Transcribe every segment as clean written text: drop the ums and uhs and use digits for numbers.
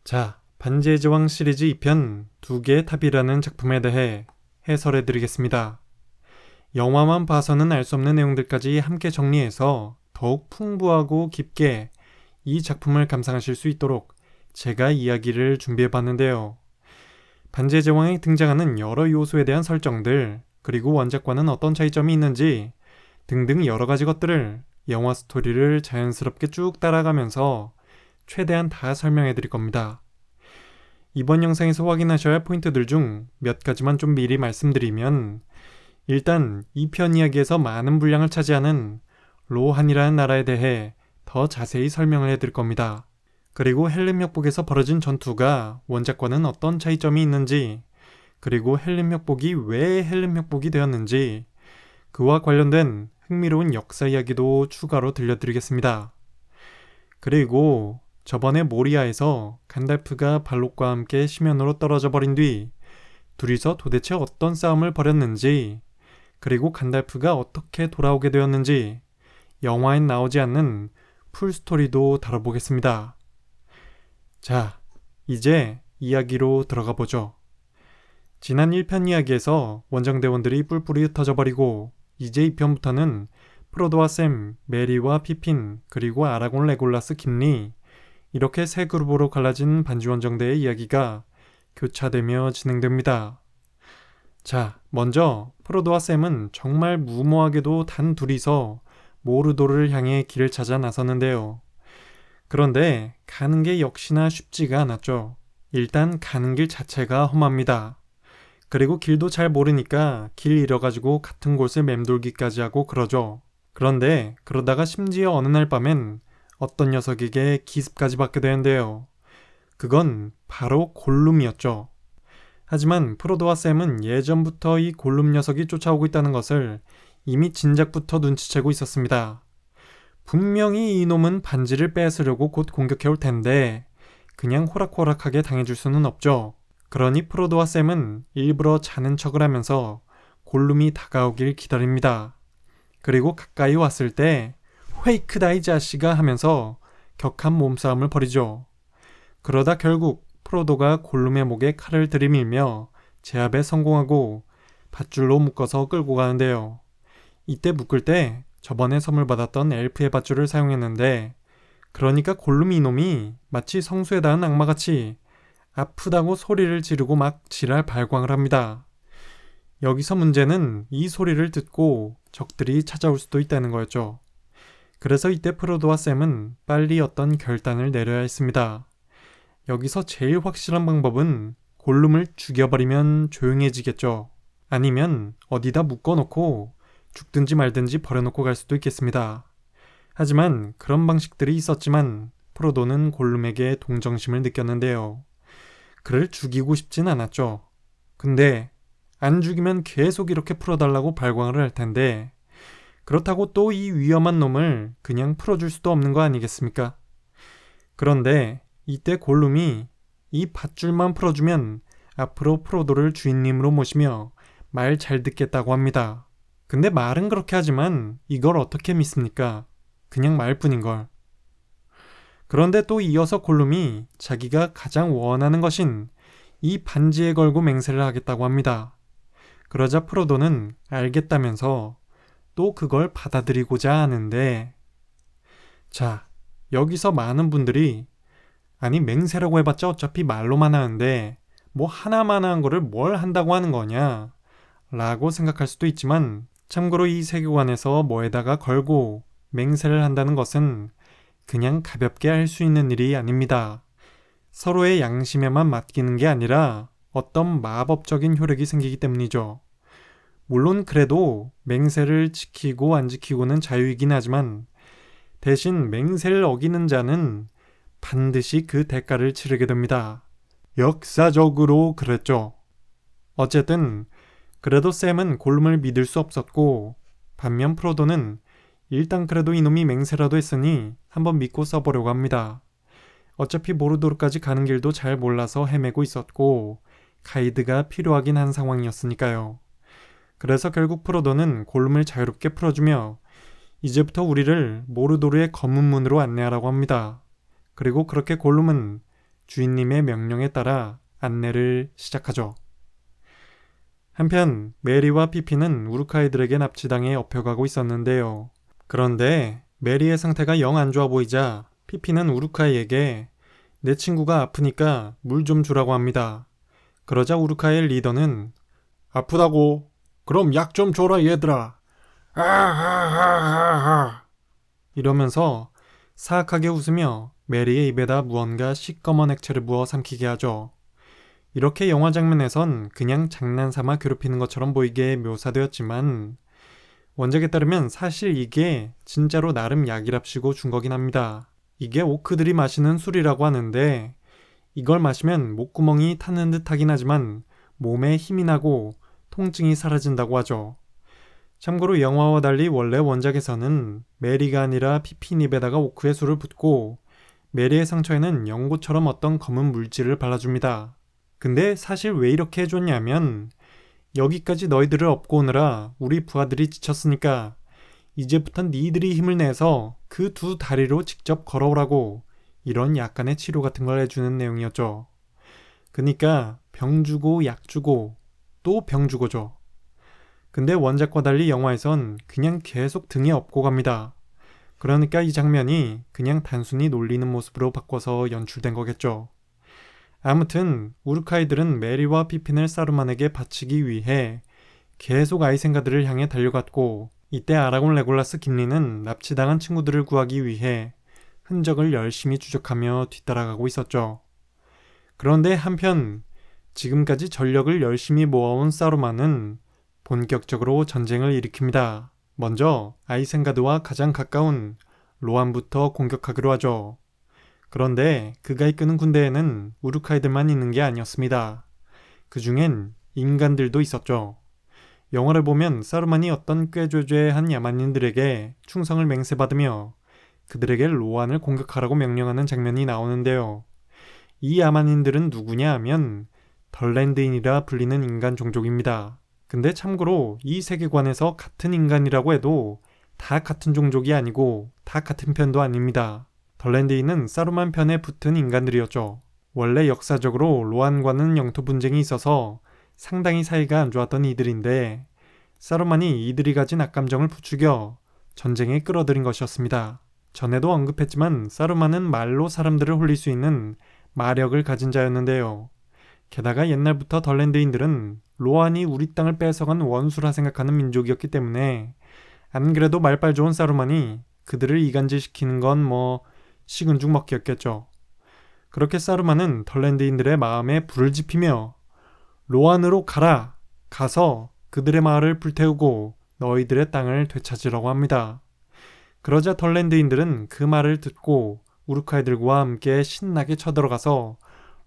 자, 반지의 제왕 시리즈 2편 두 개의 탑이라는 작품에 대해 해설해 드리겠습니다. 영화만 봐서는 알 수 없는 내용들까지 함께 정리해서 더욱 풍부하고 깊게 이 작품을 감상하실 수 있도록 제가 이야기를 준비해 봤는데요. 반지의 제왕에 등장하는 여러 요소에 대한 설정들, 그리고 원작과는 어떤 차이점이 있는지 등등 여러 가지 것들을 영화 스토리를 자연스럽게 쭉 따라가면서 최대한 다 설명해 드릴 겁니다. 이번 영상에서 확인하셔야 할 포인트들 중 몇 가지만 좀 미리 말씀드리면, 일단 2편 이야기에서 많은 분량을 차지하는 로한이라는 나라에 대해 더 자세히 설명을 해드릴 겁니다. 그리고 헬름역복에서 벌어진 전투가 원작과는 어떤 차이점이 있는지, 그리고 헬름역복이 왜 헬름역복이 되었는지, 그와 관련된 흥미로운 역사 이야기도 추가로 들려드리겠습니다. 그리고 저번에 모리아에서 간달프가 발록과 함께 심연으로 떨어져 버린 뒤 둘이서 도대체 어떤 싸움을 벌였는지, 그리고 간달프가 어떻게 돌아오게 되었는지 영화엔 나오지 않는 풀스토리도 다뤄보겠습니다. 자, 이제 이야기로 들어가 보죠. 지난 1편 이야기에서 원정대원들이 뿔뿔이 흩어져 버리고 이제 2편부터는 프로도와 샘, 메리와 피핀, 그리고 아라곤, 레골라스, 김리, 이렇게 세 그룹으로 갈라진 반지원정대의 이야기가 교차되며 진행됩니다. 자, 먼저 프로도와 샘은 정말 무모하게도 단 둘이서 모르도를 향해 길을 찾아 나섰는데요. 그런데 가는 게 역시나 쉽지가 않았죠. 일단 가는 길 자체가 험합니다. 그리고 길도 잘 모르니까 길 잃어가지고 같은 곳을 맴돌기까지 하고 그러죠. 그런데 그러다가 심지어 어느 날 밤엔 어떤 녀석에게 기습까지 받게 되는데요. 그건 바로 골룸이었죠. 하지만 프로도와 샘은 예전부터 이 골룸 녀석이 쫓아오고 있다는 것을 이미 진작부터 눈치채고 있었습니다. 분명히 이놈은 반지를 뺏으려고 곧 공격해올 텐데 그냥 호락호락하게 당해줄 수는 없죠. 그러니 프로도와 샘은 일부러 자는 척을 하면서 골룸이 다가오길 기다립니다. 그리고 가까이 왔을 때 페이크다 이 자식아 하면서 격한 몸싸움을 벌이죠. 그러다 결국 프로도가 골룸의 목에 칼을 들이밀며 제압에 성공하고 밧줄로 묶어서 끌고 가는데요. 이때 묶을 때 저번에 선물 받았던 엘프의 밧줄을 사용했는데, 그러니까 골룸 이놈이 마치 성수에 닿은 악마같이 아프다고 소리를 지르고 막 지랄 발광을 합니다. 여기서 문제는 이 소리를 듣고 적들이 찾아올 수도 있다는 거였죠. 그래서 이때 프로도와 샘은 빨리 어떤 결단을 내려야 했습니다. 여기서 제일 확실한 방법은 골룸을 죽여버리면 조용해지겠죠. 아니면 어디다 묶어놓고 죽든지 말든지 버려놓고 갈 수도 있겠습니다. 하지만 그런 방식들이 있었지만 프로도는 골룸에게 동정심을 느꼈는데요. 그를 죽이고 싶진 않았죠. 근데 안 죽이면 계속 이렇게 풀어달라고 발광을 할 텐데, 그렇다고 또 이 위험한 놈을 그냥 풀어줄 수도 없는 거 아니겠습니까? 그런데 이때 골룸이 이 밧줄만 풀어주면 앞으로 프로도를 주인님으로 모시며 말 잘 듣겠다고 합니다. 근데 말은 그렇게 하지만 이걸 어떻게 믿습니까? 그냥 말뿐인걸. 그런데 또 이어서 골룸이 자기가 가장 원하는 것인 이 반지에 걸고 맹세를 하겠다고 합니다. 그러자 프로도는 알겠다면서 또 그걸 받아들이고자 하는데, 자, 여기서 많은 분들이 아니 맹세라고 해봤자 어차피 말로만 하는데 뭐 하나만 한 거를 뭘 한다고 하는 거냐 라고 생각할 수도 있지만, 참고로 이 세계관에서 뭐에다가 걸고 맹세를 한다는 것은 그냥 가볍게 할 수 있는 일이 아닙니다. 서로의 양심에만 맡기는 게 아니라 어떤 마법적인 효력이 생기기 때문이죠. 물론 그래도 맹세를 지키고 안 지키고는 자유이긴 하지만 대신 맹세를 어기는 자는 반드시 그 대가를 치르게 됩니다. 역사적으로 그랬죠. 어쨌든 그래도 샘은 골룸을 믿을 수 없었고, 반면 프로도는 일단 그래도 이놈이 맹세라도 했으니 한번 믿고 써보려고 합니다. 어차피 모르도르까지 가는 길도 잘 몰라서 헤매고 있었고 가이드가 필요하긴 한 상황이었으니까요. 그래서 결국 프로도는 골룸을 자유롭게 풀어주며 이제부터 우리를 모르도르의 검은 문으로 안내하라고 합니다. 그리고 그렇게 골룸은 주인님의 명령에 따라 안내를 시작하죠. 한편 메리와 피피는 우루카이들에게 납치당해 업혀가고 있었는데요. 그런데 메리의 상태가 영 안 좋아 보이자 피피는 우루카이에게 내 친구가 아프니까 물 좀 주라고 합니다. 그러자 우루카이의 리더는 아프다고? 그럼 약 좀 줘라 얘들아. 아하하하하 이러면서 사악하게 웃으며 메리의 입에다 무언가 시꺼먼 액체를 부어 삼키게 하죠. 이렇게 영화 장면에선 그냥 장난삼아 괴롭히는 것처럼 보이게 묘사되었지만 원작에 따르면 사실 이게 진짜로 나름 약이랍시고 준 거긴 합니다. 이게 오크들이 마시는 술이라고 하는데 이걸 마시면 목구멍이 타는 듯 하긴 하지만 몸에 힘이 나고 통증이 사라진다고 하죠. 참고로 영화와 달리 원래 원작에서는 메리가 아니라 피피 입에다가 오크의 술을 붓고 메리의 상처에는 연고처럼 어떤 검은 물질을 발라줍니다. 근데 사실 왜 이렇게 해줬냐면 여기까지 너희들을 업고 오느라 우리 부하들이 지쳤으니까 이제부터 니들이 힘을 내서 그 두 다리로 직접 걸어오라고 이런 약간의 치료 같은 걸 해주는 내용이었죠. 그니까 병 주고 약 주고 또 병 주고죠. 근데 원작과 달리 영화에선 그냥 계속 등에 업고 갑니다. 그러니까 이 장면이 그냥 단순히 놀리는 모습으로 바꿔서 연출된 거겠죠. 아무튼 우루카이들은 메리와 피핀을 사루만에게 바치기 위해 계속 아이센가들을 향해 달려갔고 이때 아라곤, 레골라스, 김리는 납치당한 친구들을 구하기 위해 흔적을 열심히 추적하며 뒤따라가고 있었죠. 그런데 한편 지금까지 전력을 열심히 모아온 사루만은 본격적으로 전쟁을 일으킵니다. 먼저 아이센가드와 가장 가까운 로안부터 공격하기로 하죠. 그런데 그가 이끄는 군대에는 우루카이들만 있는 게 아니었습니다. 그 중엔 인간들도 있었죠. 영화를 보면 사루만이 어떤 꾀죄죄한 야만인들에게 충성을 맹세받으며 그들에게 로안을 공격하라고 명령하는 장면이 나오는데요. 이 야만인들은 누구냐 하면 덜랜드인이라 불리는 인간 종족입니다. 근데 참고로 이 세계관에서 같은 인간이라고 해도 다 같은 종족이 아니고 다 같은 편도 아닙니다. 덜랜드인은 사루만 편에 붙은 인간들이었죠. 원래 역사적으로 로안과는 영토 분쟁이 있어서 상당히 사이가 안 좋았던 이들인데 사루만이 이들이 가진 악감정을 부추겨 전쟁에 끌어들인 것이었습니다. 전에도 언급했지만 사루만은 말로 사람들을 홀릴 수 있는 마력을 가진 자였는데요. 게다가 옛날부터 덜랜드인들은 로안이 우리 땅을 뺏어간 원수라 생각하는 민족이었기 때문에 안 그래도 말빨 좋은 사루만이 그들을 이간질시키는 건 식은 죽 먹기였겠죠. 그렇게 사루만은 덜랜드인들의 마음에 불을 지피며 로안으로 가라! 가서 그들의 마을을 불태우고 너희들의 땅을 되찾으라고 합니다. 그러자 덜랜드인들은 그 말을 듣고 우루카이들과 함께 신나게 쳐들어가서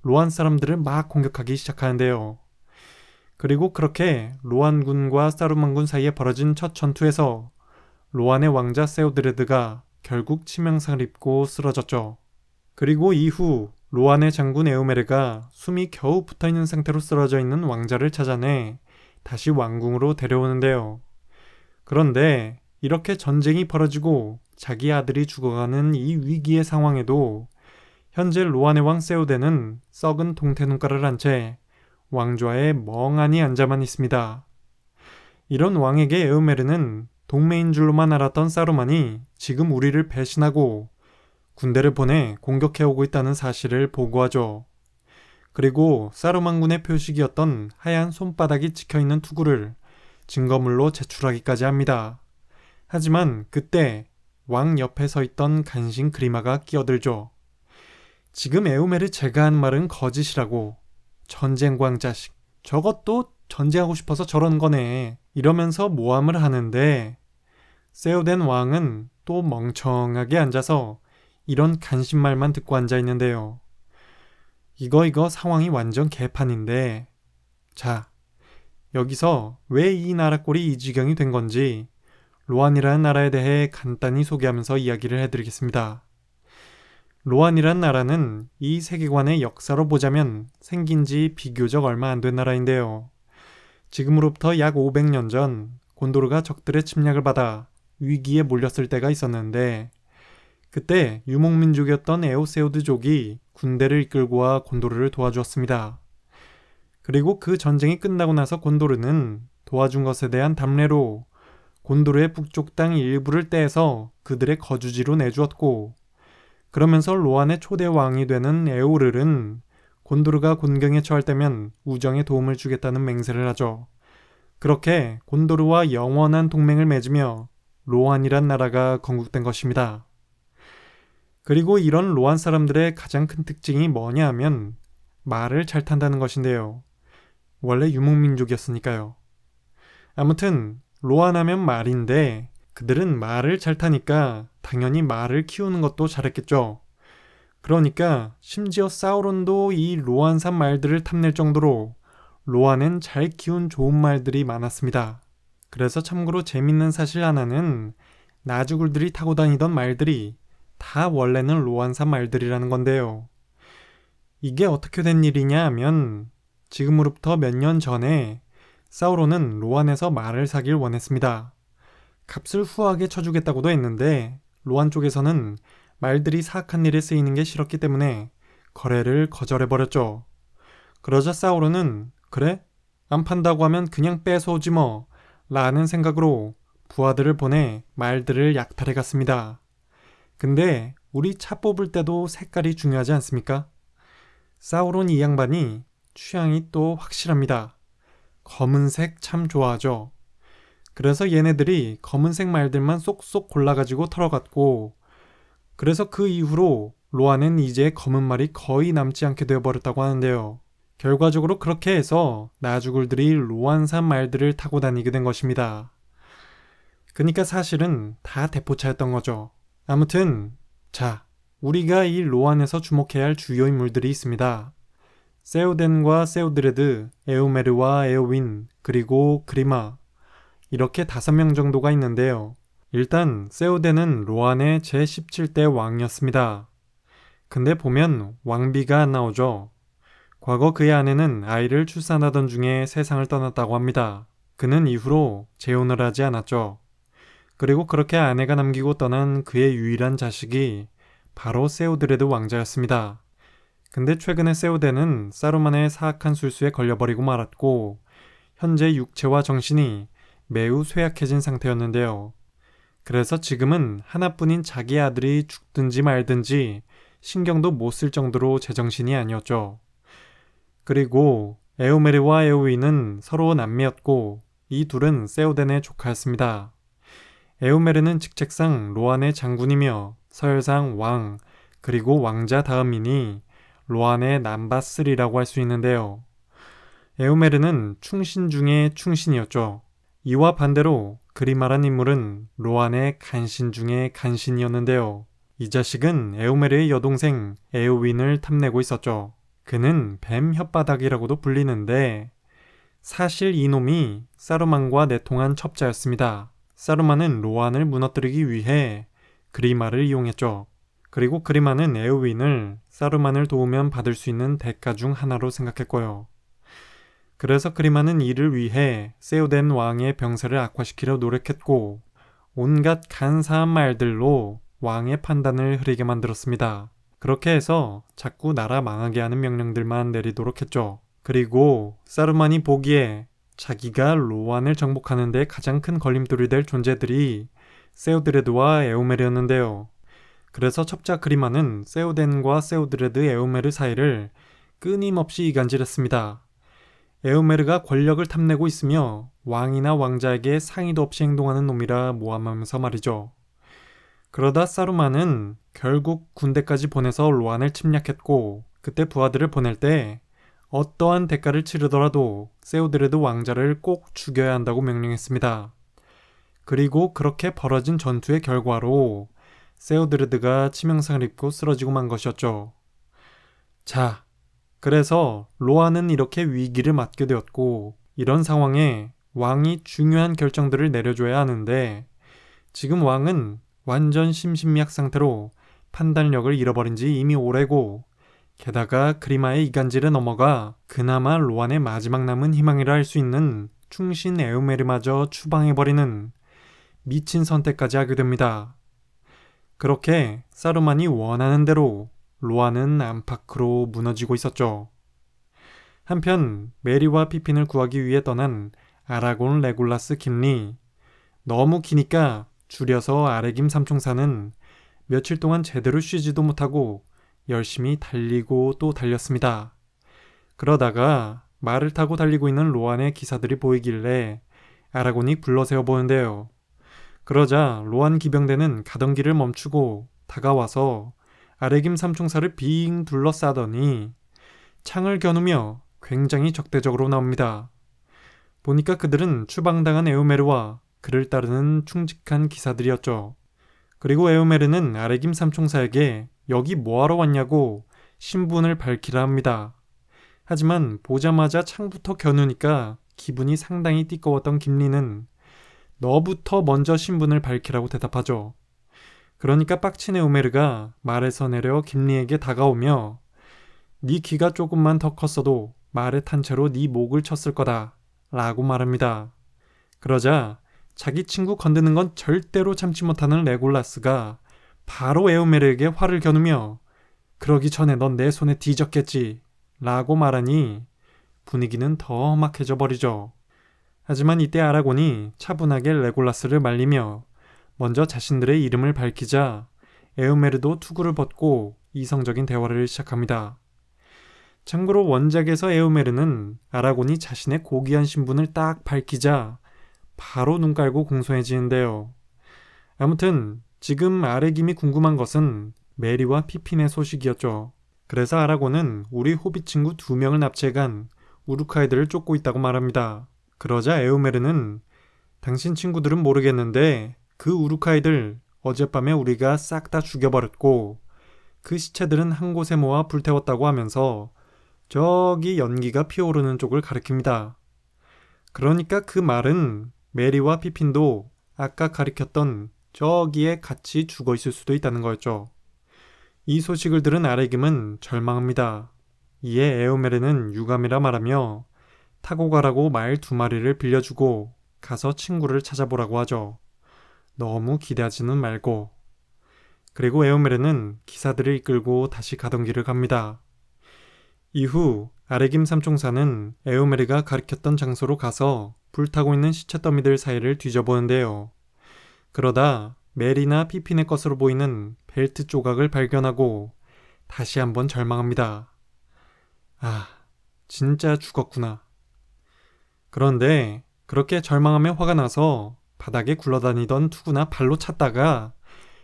로안 사람들을 막 공격하기 시작하는데요. 그리고 그렇게 로안군과 사루만군 사이에 벌어진 첫 전투에서 로안의 왕자 세오드레드가 결국 치명상을 입고 쓰러졌죠. 그리고 이후 로안의 장군 에오메르가 숨이 겨우 붙어있는 상태로 쓰러져 있는 왕자를 찾아내 다시 왕궁으로 데려오는데요. 그런데 이렇게 전쟁이 벌어지고 자기 아들이 죽어가는 이 위기의 상황에도 현재 로안의 왕 세오데는 썩은 동태 눈가를 한 채 왕좌에 멍하니 앉아만 있습니다. 이런 왕에게 에오메르는 동맹인 줄로만 알았던 사루만이 지금 우리를 배신하고 군대를 보내 공격해오고 있다는 사실을 보고하죠. 그리고 사루만군의 표식이었던 하얀 손바닥이 찍혀있는 투구를 증거물로 제출하기까지 합니다. 하지만 그때 왕 옆에 서있던 간신 그리마가 끼어들죠. 지금 에오메르 제가 한 말은 거짓이라고. 전쟁광 자식. 저것도 전쟁하고 싶어서 저런 거네. 이러면서 모함을 하는데 세오덴 왕은 또 멍청하게 앉아서 이런 간신말만 듣고 앉아있는데요. 이거 상황이 완전 개판인데 자, 여기서 왜 이 나라 꼴이 이 지경이 된 건지 로안이라는 나라에 대해 간단히 소개하면서 이야기를 해드리겠습니다. 로안이란 나라는 이 세계관의 역사로 보자면 생긴 지 비교적 얼마 안 된 나라인데요. 지금으로부터 약 500년 전 곤도르가 적들의 침략을 받아 위기에 몰렸을 때가 있었는데 그때 유목민족이었던 에오세우드족이 군대를 이끌고 와 곤도르를 도와주었습니다. 그리고 그 전쟁이 끝나고 나서 곤도르는 도와준 것에 대한 답례로 곤도르의 북쪽 땅 일부를 떼서 그들의 거주지로 내주었고, 그러면서 로안의 초대 왕이 되는 에오르는 곤도르가 곤경에 처할 때면 우정에 도움을 주겠다는 맹세를 하죠. 그렇게 곤도르와 영원한 동맹을 맺으며 로안이란 나라가 건국된 것입니다. 그리고 이런 로안 사람들의 가장 큰 특징이 뭐냐 하면 말을 잘 탄다는 것인데요. 원래 유목민족이었으니까요. 아무튼 로안 하면 말인데 그들은 말을 잘 타니까 당연히 말을 키우는 것도 잘했겠죠. 그러니까 심지어 사우론도 이 로안산 말들을 탐낼 정도로 로안엔 잘 키운 좋은 말들이 많았습니다. 그래서 참고로 재밌는 사실 하나는 나주굴들이 타고 다니던 말들이 다 원래는 로안산 말들이라는 건데요. 이게 어떻게 된 일이냐 하면 지금으로부터 몇 년 전에 사우론은 로안에서 말을 사길 원했습니다. 값을 후하게 쳐주겠다고도 했는데 로안 쪽에서는 말들이 사악한 일에 쓰이는 게 싫었기 때문에 거래를 거절해버렸죠. 그러자 사우론은 그래? 안 판다고 하면 그냥 뺏어오지 뭐 라는 생각으로 부하들을 보내 말들을 약탈해 갔습니다. 근데 우리 차 뽑을 때도 색깔이 중요하지 않습니까? 사우론 이 양반이 취향이 또 확실합니다. 검은색 참 좋아하죠. 그래서 얘네들이 검은색 말들만 쏙쏙 골라가지고 털어갔고, 그래서 그 이후로 로안엔 이제 검은 말이 거의 남지 않게 되어버렸다고 하는데요. 결과적으로 그렇게 해서 나주굴들이 로안산 말들을 타고 다니게 된 것입니다. 그러니까 사실은 다 대포차였던 거죠. 아무튼 자, 우리가 이 로안에서 주목해야 할 주요 인물들이 있습니다. 세오덴과 세오드레드, 에오메르와 에오윈, 그리고 그리마, 이렇게 5명 정도가 있는데요. 일단 세오덴은 로안의 제17대 왕이었습니다. 근데 보면 왕비가 안 나오죠. 과거 그의 아내는 아이를 출산하던 중에 세상을 떠났다고 합니다. 그는 이후로 재혼을 하지 않았죠. 그리고 그렇게 아내가 남기고 떠난 그의 유일한 자식이 바로 세오드레드 왕자였습니다. 근데 최근에 세오덴은 사루만의 사악한 술수에 걸려버리고 말았고 현재 육체와 정신이 매우 쇠약해진 상태였는데요. 그래서 지금은 하나뿐인 자기 아들이 죽든지 말든지 신경도 못 쓸 정도로 제정신이 아니었죠. 그리고 에오메르와 에오윈은 서로 남매였고 이 둘은 세오덴의 조카였습니다. 에오메르는 직책상 로안의 장군이며 서열상 왕, 그리고 왕자 다음이니 로안의 남바3라고 할 수 있는데요. 에오메르는 충신 중에 충신이었죠. 이와 반대로 그리마란 인물은 로안의 간신 중에 간신이었는데요. 이 자식은 에오메르의 여동생 에오윈을 탐내고 있었죠. 그는 뱀 혓바닥이라고도 불리는데 사실 이놈이 사루만과 내통한 첩자였습니다. 사루만은 로안을 무너뜨리기 위해 그리마를 이용했죠. 그리고 그리마는 에오윈을 사루만을 도우면 받을 수 있는 대가 중 하나로 생각했고요. 그래서 그리마는 이를 위해 세오덴 왕의 병세를 악화시키려 노력했고 온갖 간사한 말들로 왕의 판단을 흐리게 만들었습니다. 그렇게 해서 자꾸 나라 망하게 하는 명령들만 내리도록 했죠. 그리고 사루만이 보기에 자기가 로안을 정복하는 데 가장 큰 걸림돌이 될 존재들이 세오드레드와 에오메르였는데요. 그래서 첩자 그리마는 세오덴과 세오드레드 에오메르 사이를 끊임없이 이간질했습니다. 에오메르가 권력을 탐내고 있으며 왕이나 왕자에게 상의도 없이 행동하는 놈이라 모함하면서 말이죠. 그러다 사루만은 결국 군대까지 보내서 로안을 침략했고 그때 부하들을 보낼 때 어떠한 대가를 치르더라도 세오드레드 왕자를 꼭 죽여야 한다고 명령했습니다. 그리고 그렇게 벌어진 전투의 결과로 세오드레드가 치명상을 입고 쓰러지고 만 것이었죠. 자, 그래서 로안은 이렇게 위기를 맞게 되었고 이런 상황에 왕이 중요한 결정들을 내려줘야 하는데 지금 왕은 완전 심신미약 상태로 판단력을 잃어버린 지 이미 오래고 게다가 그리마의 이간질에 넘어가 그나마 로안의 마지막 남은 희망이라 할 수 있는 충신 에오메르마저 추방해버리는 미친 선택까지 하게 됩니다. 그렇게 사루만이 원하는 대로 로아는 안팎으로 무너지고 있었죠. 한편 메리와 피핀을 구하기 위해 떠난 아라곤, 레골라스, 김리. 너무 기니까 줄여서 아레김 삼총사는 며칠 동안 제대로 쉬지도 못하고 열심히 달리고 또 달렸습니다. 그러다가 말을 타고 달리고 있는 로안의 기사들이 보이길래 아라곤이 불러세워 보는데요. 그러자 로안 기병대는 가던 길을 멈추고 다가와서 아레김 삼총사를 빙 둘러싸더니 창을 겨누며 굉장히 적대적으로 나옵니다. 보니까 그들은 추방당한 에우메르와 그를 따르는 충직한 기사들이었죠. 그리고 에우메르는 아레김 삼총사에게 여기 뭐하러 왔냐고 신분을 밝히라 합니다. 하지만 보자마자 창부터 겨누니까 기분이 상당히 띠꺼웠던 김리는 너부터 먼저 신분을 밝히라고 대답하죠. 그러니까 빡친 에우메르가 말에서 내려 김리에게 다가오며 네 키가 조금만 더 컸어도 말에 탄 채로 네 목을 쳤을 거다 라고 말합니다. 그러자 자기 친구 건드는 건 절대로 참지 못하는 레골라스가 바로 에우메르에게 화를 겨누며 그러기 전에 넌 내 손에 뒤졌겠지 라고 말하니 분위기는 더 험악해져 버리죠. 하지만 이때 아라곤이 차분하게 레골라스를 말리며 먼저 자신들의 이름을 밝히자 에우메르도 투구를 벗고 이성적인 대화를 시작합니다. 참고로 원작에서 에우메르는 아라곤이 자신의 고귀한 신분을 딱 밝히자 바로 눈 깔고 공손해지는데요. 아무튼 지금 아레김이 궁금한 것은 메리와 피핀의 소식이었죠. 그래서 아라곤은 우리 호빗 친구 2명을 납치해간 우루카이들을 쫓고 있다고 말합니다. 그러자 에우메르는 당신 친구들은 모르겠는데 그 우루카이들 어젯밤에 우리가 싹 다 죽여버렸고 그 시체들은 한 곳에 모아 불태웠다고 하면서 저기 연기가 피어오르는 쪽을 가리킵니다. 그러니까 그 말은 메리와 피핀도 아까 가리켰던 저기에 같이 죽어 있을 수도 있다는 거였죠. 이 소식을 들은 아레김은 절망합니다. 이에 에오메르는 유감이라 말하며 타고 가라고 말 2마리를 빌려주고 가서 친구를 찾아보라고 하죠. 너무 기대하지는 말고. 그리고 에오메르는 기사들을 이끌고 다시 가던 길을 갑니다. 이후 아레김 삼총사는 에오메르가 가리켰던 장소로 가서 불타고 있는 시체 더미들 사이를 뒤져보는데요. 그러다 메리나 피핀의 것으로 보이는 벨트 조각을 발견하고 다시 한번 절망합니다. 아, 진짜 죽었구나. 그런데 그렇게 절망하며 화가 나서 바닥에 굴러다니던 투구나 발로 찼다가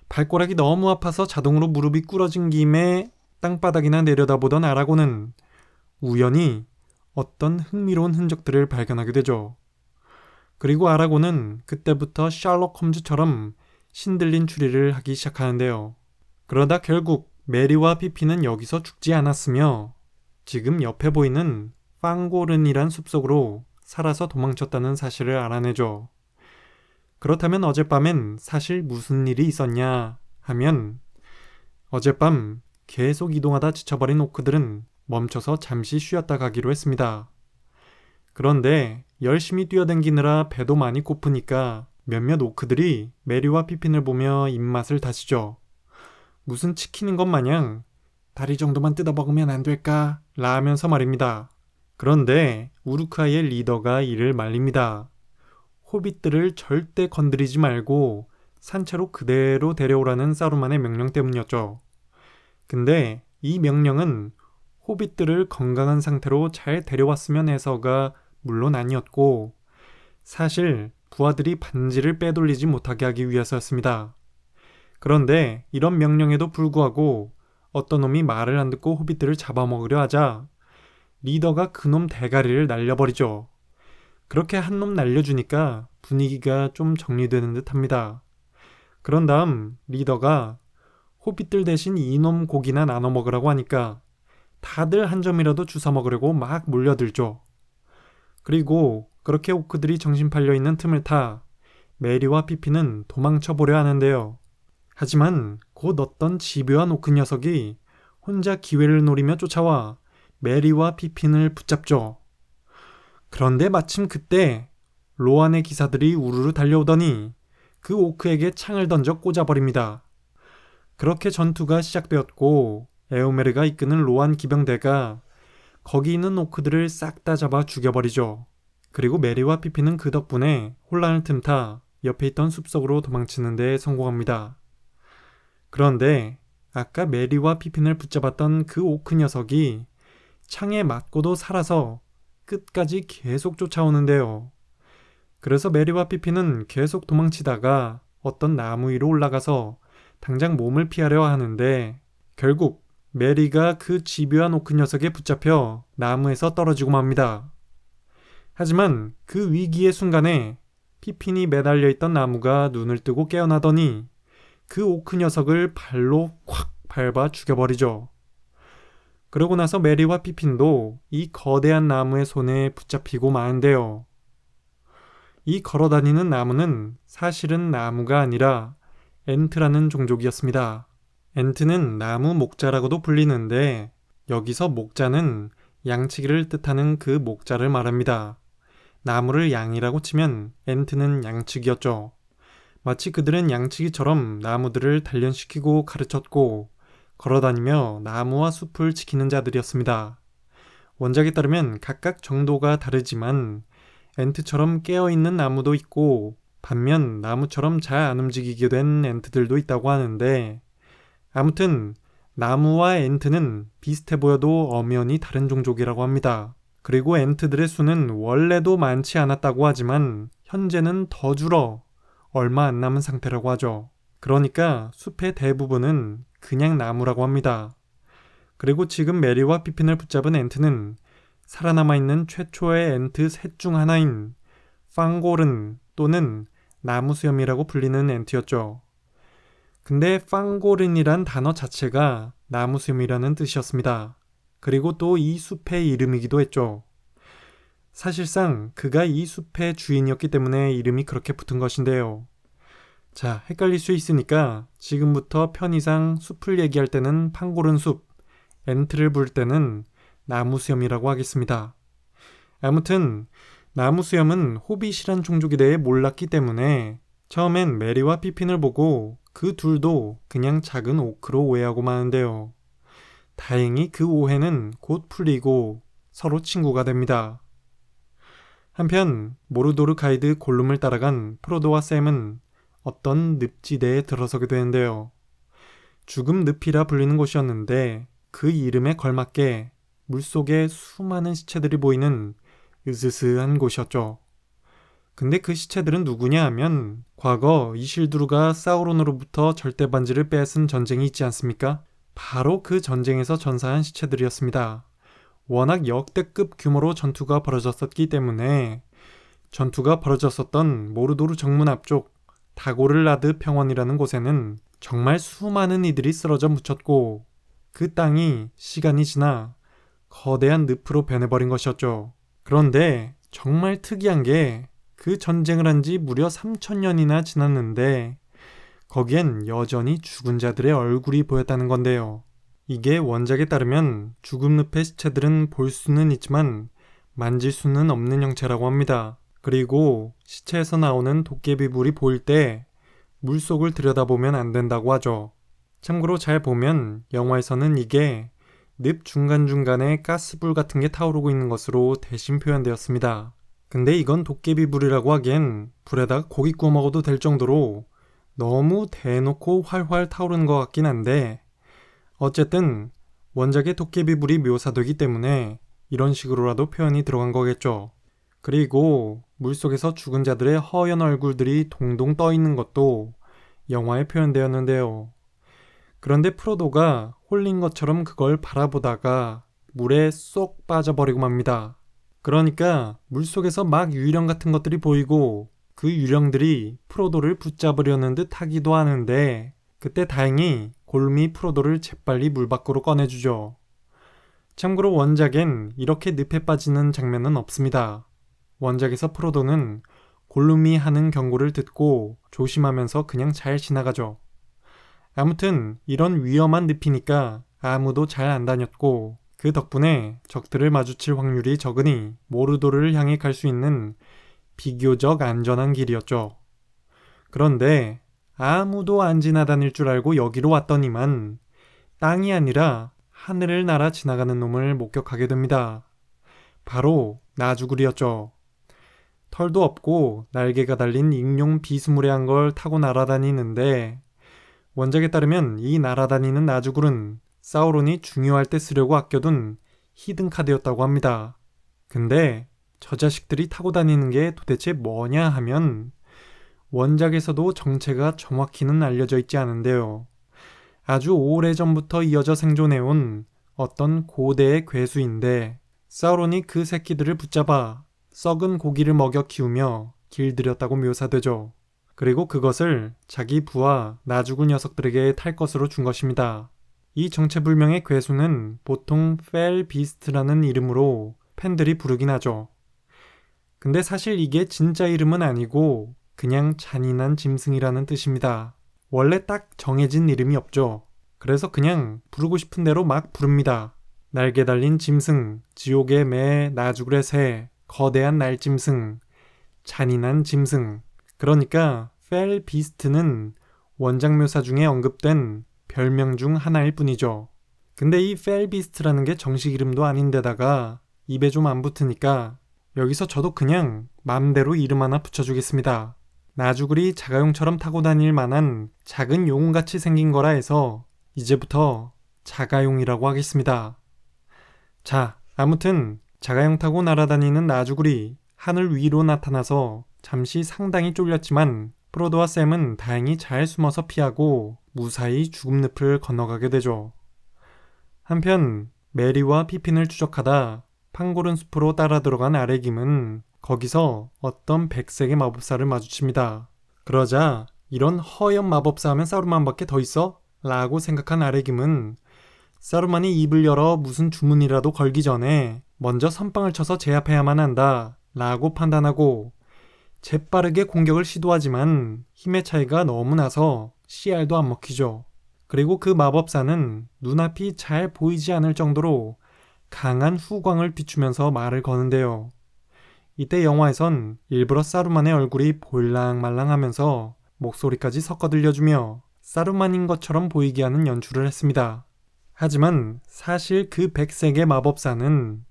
발가락이 너무 아파서 자동으로 무릎이 꿇어진 김에 땅바닥이나 내려다보던 아라곤은 우연히 어떤 흥미로운 흔적들을 발견하게 되죠. 그리고 아라곤은 그때부터 셜록 홈즈처럼 신들린 추리를 하기 시작하는데요. 그러다 결국 메리와 피피는 여기서 죽지 않았으며 지금 옆에 보이는 빵고른이란 숲속으로 살아서 도망쳤다는 사실을 알아내죠. 그렇다면 어젯밤엔 사실 무슨 일이 있었냐 하면 어젯밤 계속 이동하다 지쳐버린 오크들은 멈춰서 잠시 쉬었다 가기로 했습니다. 그런데 열심히 뛰어댕기느라 배도 많이 고프니까 몇몇 오크들이 메리와 피핀을 보며 입맛을 다시죠. 무슨 치킨인 것 마냥 다리 정도만 뜯어 먹으면 안 될까? 라 하면서 말입니다. 그런데 우루카이의 리더가 이를 말립니다. 호빗들을 절대 건드리지 말고 산채로 그대로 데려오라는 사루만의 명령 때문이었죠. 근데 이 명령은 호빗들을 건강한 상태로 잘 데려왔으면 해서가 물론 아니었고 사실 부하들이 반지를 빼돌리지 못하게 하기 위해서였습니다. 그런데 이런 명령에도 불구하고 어떤 놈이 말을 안 듣고 호빗들을 잡아먹으려 하자 리더가 그놈 대가리를 날려버리죠. 그렇게 한 놈 날려주니까 분위기가 좀 정리되는 듯 합니다. 그런 다음 리더가 호빗들 대신 이놈 고기나 나눠 먹으라고 하니까 다들 한 점이라도 주워 먹으려고 막 몰려들죠. 그리고 그렇게 오크들이 정신 팔려 있는 틈을 타 메리와 피피는 도망쳐보려 하는데요. 하지만 곧 어떤 집요한 오크 녀석이 혼자 기회를 노리며 쫓아와 메리와 피핀을 붙잡죠. 그런데 마침 그때 로안의 기사들이 우르르 달려오더니 그 오크에게 창을 던져 꽂아버립니다. 그렇게 전투가 시작되었고 에오메르가 이끄는 로안 기병대가 거기 있는 오크들을 싹 다 잡아 죽여버리죠. 그리고 메리와 피피는 그 덕분에 혼란을 틈타 옆에 있던 숲속으로 도망치는 데 성공합니다. 그런데 아까 메리와 피핀을 붙잡았던 그 오크 녀석이 창에 맞고도 살아서 끝까지 계속 쫓아오는데요. 그래서 메리와 피핀은 계속 도망치다가 어떤 나무 위로 올라가서 당장 몸을 피하려 하는데 결국 메리가 그 집요한 오크 녀석에 붙잡혀 나무에서 떨어지고 맙니다. 하지만 그 위기의 순간에 피핀이 매달려 있던 나무가 눈을 뜨고 깨어나더니 그 오크 녀석을 발로 콱 밟아 죽여버리죠. 그러고 나서 메리와 피핀도 이 거대한 나무의 손에 붙잡히고 마는데요. 이 걸어다니는 나무는 사실은 나무가 아니라 엔트라는 종족이었습니다. 엔트는 나무 목자라고도 불리는데 여기서 목자는 양치기를 뜻하는 그 목자를 말합니다. 나무를 양이라고 치면 엔트는 양치기였죠. 마치 그들은 양치기처럼 나무들을 단련시키고 가르쳤고 걸어다니며 나무와 숲을 지키는 자들이었습니다. 원작에 따르면 각각 정도가 다르지만 엔트처럼 깨어있는 나무도 있고 반면 나무처럼 잘 안 움직이게 된 엔트들도 있다고 하는데 아무튼 나무와 엔트는 비슷해 보여도 엄연히 다른 종족이라고 합니다. 그리고 엔트들의 수는 원래도 많지 않았다고 하지만 현재는 더 줄어 얼마 안 남은 상태라고 하죠. 그러니까 숲의 대부분은 그냥 나무라고 합니다. 그리고 지금 메리와 피핀을 붙잡은 엔트는 살아남아있는 최초의 엔트 셋 중 하나인 팡고른 또는 나무수염이라고 불리는 엔트였죠. 근데 팡고른이란 단어 자체가 나무수염이라는 뜻이었습니다. 그리고 또 이 숲의 이름이기도 했죠. 사실상 그가 이 숲의 주인이었기 때문에 이름이 그렇게 붙은 것인데요. 자, 헷갈릴 수 있으니까 지금부터 편의상 숲을 얘기할 때는 팡고른 숲, 엔트를 부를 때는 나무수염이라고 하겠습니다. 아무튼 나무수염은 호빗이란 종족에 대해 몰랐기 때문에 처음엔 메리와 피핀을 보고 그 둘도 그냥 작은 오크로 오해하고 마는데요. 다행히 그 오해는 곧 풀리고 서로 친구가 됩니다. 한편 모르도르 가이드 골룸을 따라간 프로도와 샘은 어떤 늪지대에 들어서게 되는데요. 죽음 늪이라 불리는 곳이었는데 그 이름에 걸맞게 물속에 수많은 시체들이 보이는 으스스한 곳이었죠. 근데 그 시체들은 누구냐 하면 과거 이실두르가 사우론으로부터 절대반지를 빼앗은 전쟁이 있지 않습니까? 바로 그 전쟁에서 전사한 시체들이었습니다. 워낙 역대급 규모로 전투가 벌어졌었기 때문에 전투가 벌어졌었던 모르도르 정문 앞쪽 다고를라드 평원이라는 곳에는 정말 수많은 이들이 쓰러져 묻혔고 그 땅이 시간이 지나 거대한 늪으로 변해버린 것이었죠. 그런데 정말 특이한 게 그 전쟁을 한 지 무려 3000년이나 지났는데 거기엔 여전히 죽은 자들의 얼굴이 보였다는 건데요. 이게 원작에 따르면 죽음 늪의 시체들은 볼 수는 있지만 만질 수는 없는 형체라고 합니다. 그리고 시체에서 나오는 도깨비불이 보일 때 물속을 들여다보면 안 된다고 하죠. 참고로 잘 보면 영화에서는 이게 늪 중간중간에 가스불 같은 게 타오르고 있는 것으로 대신 표현되었습니다. 근데 이건 도깨비불이라고 하기엔 불에다가 고기 구워 먹어도 될 정도로 너무 대놓고 활활 타오르는 것 같긴 한데 어쨌든 원작의 도깨비불이 묘사되기 때문에 이런 식으로라도 표현이 들어간 거겠죠. 그리고 물속에서 죽은 자들의 허연 얼굴들이 동동 떠 있는 것도 영화에 표현되었는데요. 그런데 프로도가 홀린 것처럼 그걸 바라보다가 물에 쏙 빠져버리고 맙니다. 그러니까 물속에서 막 유령 같은 것들이 보이고 그 유령들이 프로도를 붙잡으려는 듯 하기도 하는데 그때 다행히 골룸이 프로도를 재빨리 물 밖으로 꺼내주죠. 참고로 원작엔 이렇게 늪에 빠지는 장면은 없습니다. 원작에서 프로도는 골룸이 하는 경고를 듣고 조심하면서 그냥 잘 지나가죠. 아무튼 이런 위험한 늪이니까 아무도 잘 안 다녔고 그 덕분에 적들을 마주칠 확률이 적으니 모르도르를 향해 갈 수 있는 비교적 안전한 길이었죠. 그런데 아무도 안 지나다닐 줄 알고 여기로 왔더니만 땅이 아니라 하늘을 날아 지나가는 놈을 목격하게 됩니다. 바로 나주구리였죠. 털도 없고 날개가 달린 익룡 비스무리한 걸 타고 날아다니는데 원작에 따르면 이 날아다니는 나주굴은 사우론이 중요할 때 쓰려고 아껴둔 히든 카드였다고 합니다. 근데 저 자식들이 타고 다니는 게 도대체 뭐냐 하면 원작에서도 정체가 정확히는 알려져 있지 않은데요. 아주 오래전부터 이어져 생존해온 어떤 고대의 괴수인데 사우론이 그 새끼들을 붙잡아 썩은 고기를 먹여 키우며 길들였다고 묘사되죠. 그리고 그것을 자기 부하 나주구 녀석들에게 탈 것으로 준 것입니다. 이 정체불명의 괴수는 보통 펠 비스트라는 이름으로 팬들이 부르긴 하죠. 근데 사실 이게 진짜 이름은 아니고 그냥 잔인한 짐승이라는 뜻입니다. 원래 딱 정해진 이름이 없죠. 그래서 그냥 부르고 싶은 대로 막 부릅니다. 날개 달린 짐승, 지옥의 매, 나주굴의 새, 거대한 날짐승, 잔인한 짐승. 그러니까 펠 비스트는 원작 묘사 중에 언급된 별명 중 하나일 뿐이죠. 근데 이 펠 비스트라는 게 정식 이름도 아닌데다가 입에 좀 안 붙으니까 여기서 저도 그냥 맘대로 이름 하나 붙여주겠습니다. 나주굴이 자가용처럼 타고 다닐 만한 작은 용같이 생긴 거라 해서 이제부터 자가용이라고 하겠습니다. 자, 아무튼 자가용 타고 날아다니는 나주굴이 하늘 위로 나타나서 잠시 상당히 쫄렸지만 프로도와 샘은 다행히 잘 숨어서 피하고 무사히 죽음 늪을 건너가게 되죠. 한편 메리와 피핀을 추적하다 팡고른 숲으로 따라 들어간 아레김은 거기서 어떤 백색의 마법사를 마주칩니다. 그러자 이런 허연 마법사 하면 사루만밖에 더 있어? 라고 생각한 아레김은 사루만이 입을 열어 무슨 주문이라도 걸기 전에 먼저 선빵을 쳐서 제압해야만 한다 라고 판단하고 재빠르게 공격을 시도하지만 힘의 차이가 너무 나서 씨알도 안 먹히죠. 그리고 그 마법사는 눈앞이 잘 보이지 않을 정도로 강한 후광을 비추면서 말을 거는데요. 이때 영화에선 일부러 사루만의 얼굴이 볼랑말랑하면서 목소리까지 섞어 들려주며 사루만인 것처럼 보이게 하는 연출을 했습니다. 하지만 사실 그 백색의 마법사는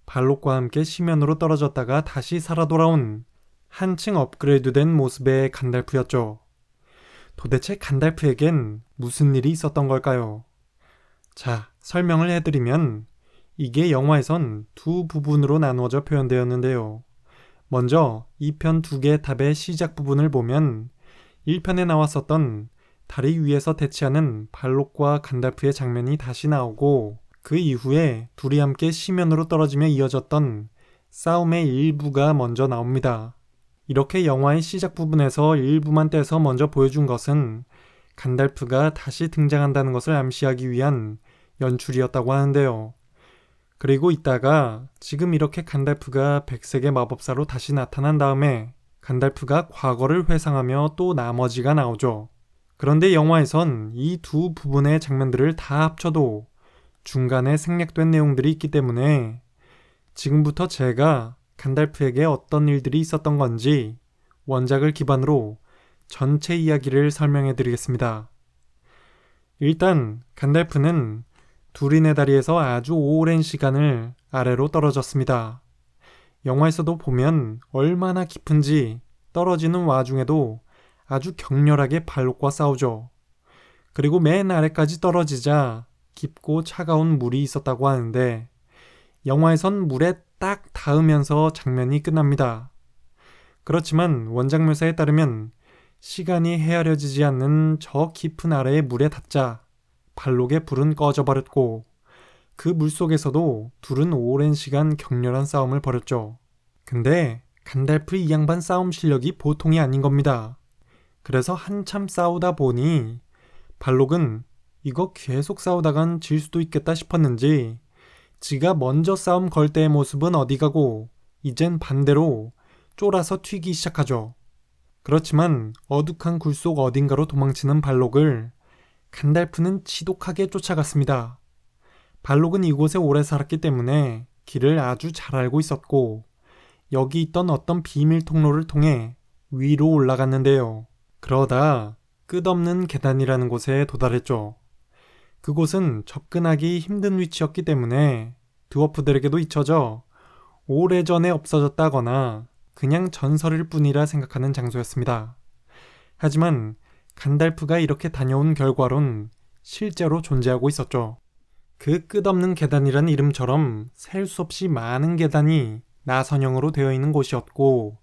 발록과 함께 심연으로 떨어졌다가 다시 살아 돌아온 한층 업그레이드된 모습의 간달프였죠. 도대체 간달프에겐 무슨 일이 있었던 걸까요? 자, 설명을 해드리면 이게 영화에선 두 부분으로 나누어져 표현되었는데요. 먼저 2편 두 개의 탑의 시작 부분을 보면 1편에 나왔었던 다리 위에서 대치하는 발록과 간달프의 장면이 다시 나오고 그 이후에 둘이 함께 심연으로 떨어지며 이어졌던 싸움의 일부가 먼저 나옵니다. 이렇게 영화의 시작 부분에서 일부만 떼서 먼저 보여준 것은 간달프가 다시 등장한다는 것을 암시하기 위한 연출이었다고 하는데요. 그리고 이따가 지금 이렇게 간달프가 백색의 마법사로 다시 나타난 다음에 간달프가 과거를 회상하며 또 나머지가 나오죠. 그런데 영화에선 이 두 부분의 장면들을 다 합쳐도 중간에 생략된 내용들이 있기 때문에 지금부터 제가 간달프에게 어떤 일들이 있었던 건지 원작을 기반으로 전체 이야기를 설명해 드리겠습니다. 일단 간달프는 두린의 다리에서 아주 오랜 시간을 아래로 떨어졌습니다. 영화에서도 보면 얼마나 깊은지 떨어지는 와중에도 아주 격렬하게 발록과 싸우죠. 그리고 맨 아래까지 떨어지자 깊고 차가운 물이 있었다고 하는데 영화에선 물에 딱 닿으면서 장면이 끝납니다. 그렇지만 원작 묘사에 따르면 시간이 헤아려지지 않는 저 깊은 아래의 물에 닿자 발록의 불은 꺼져버렸고 그 물속에서도 둘은 오랜 시간 격렬한 싸움을 벌였죠. 근데 간달프 이 양반 싸움 실력이 보통이 아닌 겁니다. 그래서 한참 싸우다 보니 발록은 이거 계속 싸우다간 질 수도 있겠다 싶었는지 지가 먼저 싸움 걸 때의 모습은 어디 가고 이젠 반대로 쫄아서 튀기 시작하죠. 그렇지만 어둑한 굴 속 어딘가로 도망치는 발록을 간달프는 지독하게 쫓아갔습니다. 발록은 이곳에 오래 살았기 때문에 길을 아주 잘 알고 있었고 여기 있던 어떤 비밀 통로를 통해 위로 올라갔는데요. 그러다 끝없는 계단이라는 곳에 도달했죠. 그곳은 접근하기 힘든 위치였기 때문에 드워프들에게도 잊혀져 오래전에 없어졌다거나 그냥 전설일 뿐이라 생각하는 장소였습니다. 하지만 간달프가 이렇게 다녀온 결과론 실제로 존재하고 있었죠. 그 끝없는 계단이란 이름처럼 셀 수 없이 많은 계단이 나선형으로 되어 있는 곳이었고,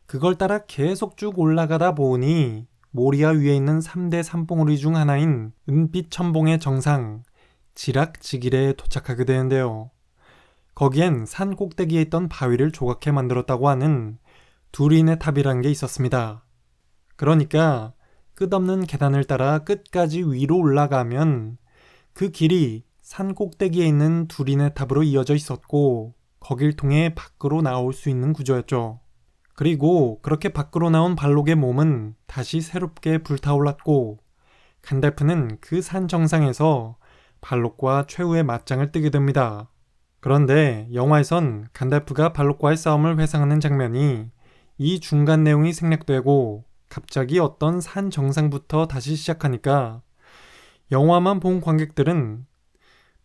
그걸 따라 계속 쭉 올라가다 보니 모리아 위에 있는 3대 산봉우리 중 하나인 은빛 천봉의 정상 지락지길에 도착하게 되는데요. 거기엔 산 꼭대기에 있던 바위를 조각해 만들었다고 하는 두린의 탑이란 게 있었습니다. 그러니까 끝없는 계단을 따라 끝까지 위로 올라가면 그 길이 산 꼭대기에 있는 두린의 탑으로 이어져 있었고, 거길 통해 밖으로 나올 수 있는 구조였죠. 그리고 그렇게 밖으로 나온 발록의 몸은 다시 새롭게 불타올랐고, 간달프는 그 산 정상에서 발록과 최후의 맞짱을 뜨게 됩니다. 그런데 영화에선 간달프가 발록과의 싸움을 회상하는 장면이 이 중간 내용이 생략되고 갑자기 어떤 산 정상부터 다시 시작하니까 영화만 본 관객들은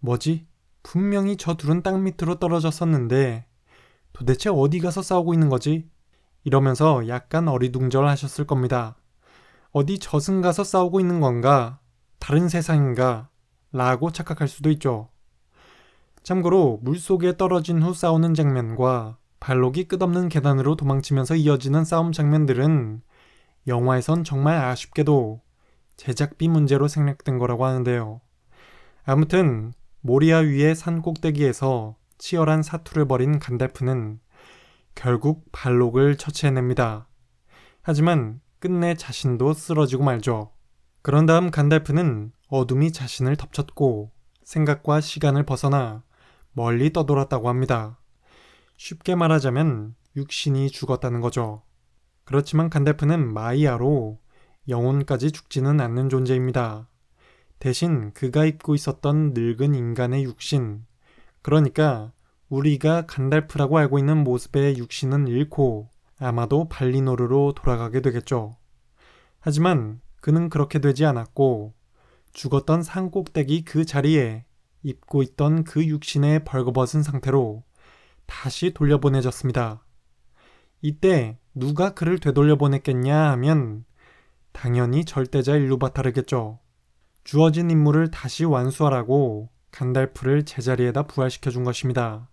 뭐지? 분명히 저 둘은 땅 밑으로 떨어졌었는데 도대체 어디 가서 싸우고 있는 거지? 이러면서 약간 어리둥절 하셨을 겁니다. 어디 저승 가서 싸우고 있는 건가? 다른 세상인가? 라고 착각할 수도 있죠. 참고로 물속에 떨어진 후 싸우는 장면과 발록이 끝없는 계단으로 도망치면서 이어지는 싸움 장면들은 영화에선 정말 아쉽게도 제작비 문제로 생략된 거라고 하는데요. 아무튼 모리아 위의 산 꼭대기에서 치열한 사투를 벌인 간달프는 결국 발록을 처치해냅니다. 하지만 끝내 자신도 쓰러지고 말죠. 그런 다음 간달프는 어둠이 자신을 덮쳤고 생각과 시간을 벗어나 멀리 떠돌았다고 합니다. 쉽게 말하자면 육신이 죽었다는 거죠. 그렇지만 간달프는 마이아로 영혼까지 죽지는 않는 존재입니다. 대신 그가 입고 있었던 늙은 인간의 육신, 그러니까 우리가 간달프라고 알고 있는 모습의 육신은 잃고 아마도 발리노르로 돌아가게 되겠죠. 하지만 그는 그렇게 되지 않았고 죽었던 산 꼭대기 그 자리에 입고 있던 그 육신의 벌거벗은 상태로 다시 돌려보내졌습니다. 이때 누가 그를 되돌려보냈겠냐 하면 당연히 절대자 일루바타르겠죠. 주어진 임무를 다시 완수하라고 간달프를 제자리에다 부활시켜준 것입니다.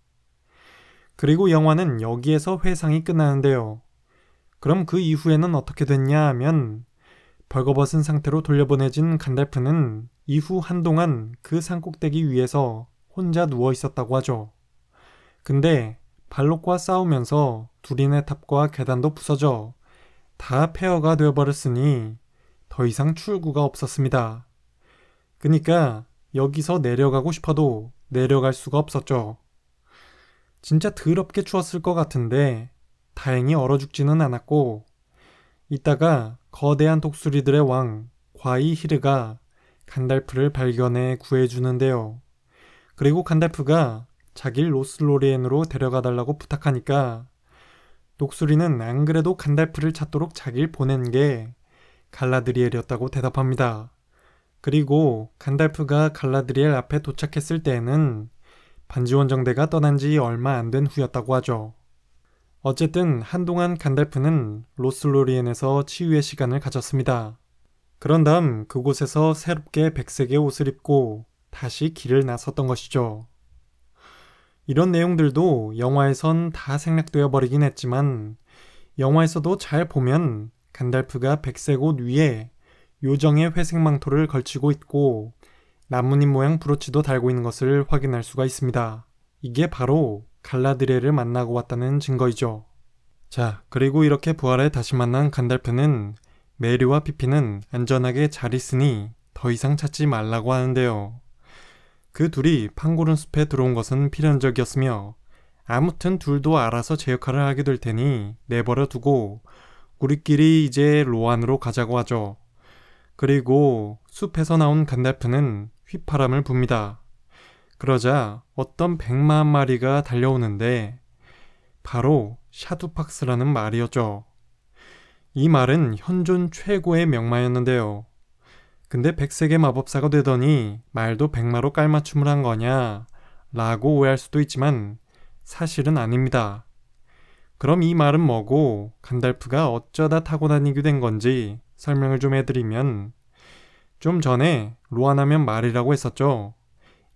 그리고 영화는 여기에서 회상이 끝나는데요. 그럼 그 이후에는 어떻게 됐냐 하면 벌거벗은 상태로 돌려보내진 간달프는 이후 한동안 그 산꼭대기 위에서 혼자 누워 있었다고 하죠. 근데 발록과 싸우면서 두린의 탑과 계단도 부서져 다 폐허가 되어버렸으니 더 이상 출구가 없었습니다. 그러니까 여기서 내려가고 싶어도 내려갈 수가 없었죠. 진짜 더럽게 추웠을 것 같은데 다행히 얼어 죽지는 않았고, 이따가 거대한 독수리들의 왕 과이 히르가 간달프를 발견해 구해주는데요. 그리고 간달프가 자기를 로슬로리엔으로 데려가 달라고 부탁하니까 독수리는 안 그래도 간달프를 찾도록 자기를 보낸 게 갈라드리엘이었다고 대답합니다. 그리고 간달프가 갈라드리엘 앞에 도착했을 때에는 반지원정대가 떠난 지 얼마 안 된 후였다고 하죠. 어쨌든 한동안 간달프는 로슬로리엔에서 치유의 시간을 가졌습니다. 그런 다음 그곳에서 새롭게 백색의 옷을 입고 다시 길을 나섰던 것이죠. 이런 내용들도 영화에선 다 생략되어 버리긴 했지만 영화에서도 잘 보면 간달프가 백색 옷 위에 요정의 회색 망토를 걸치고 있고 나뭇잎 모양 브로치도 달고 있는 것을 확인할 수가 있습니다. 이게 바로 갈라드리엘을 만나고 왔다는 증거이죠. 자, 그리고 이렇게 부활해 다시 만난 간달프는 메리와 피피는 안전하게 잘 있으니 더 이상 찾지 말라고 하는데요. 그 둘이 판고른 숲에 들어온 것은 필연적이었으며 아무튼 둘도 알아서 제 역할을 하게 될 테니 내버려 두고 우리끼리 이제 로안으로 가자고 하죠. 그리고 숲에서 나온 간달프는 휘파람을 붑니다. 그러자 어떤 100만 마리가 달려오는데 바로 샤두팍스라는 말이었죠. 이 말은 현존 최고의 명마였는데요. 근데 백색의 마법사가 되더니 말도 백마로 깔맞춤을 한 거냐 라고 오해할 수도 있지만 사실은 아닙니다. 그럼 이 말은 뭐고 간달프가 어쩌다 타고 다니게 된 건지 설명을 좀 해드리면, 좀 전에 로안하면 말이라고 했었죠.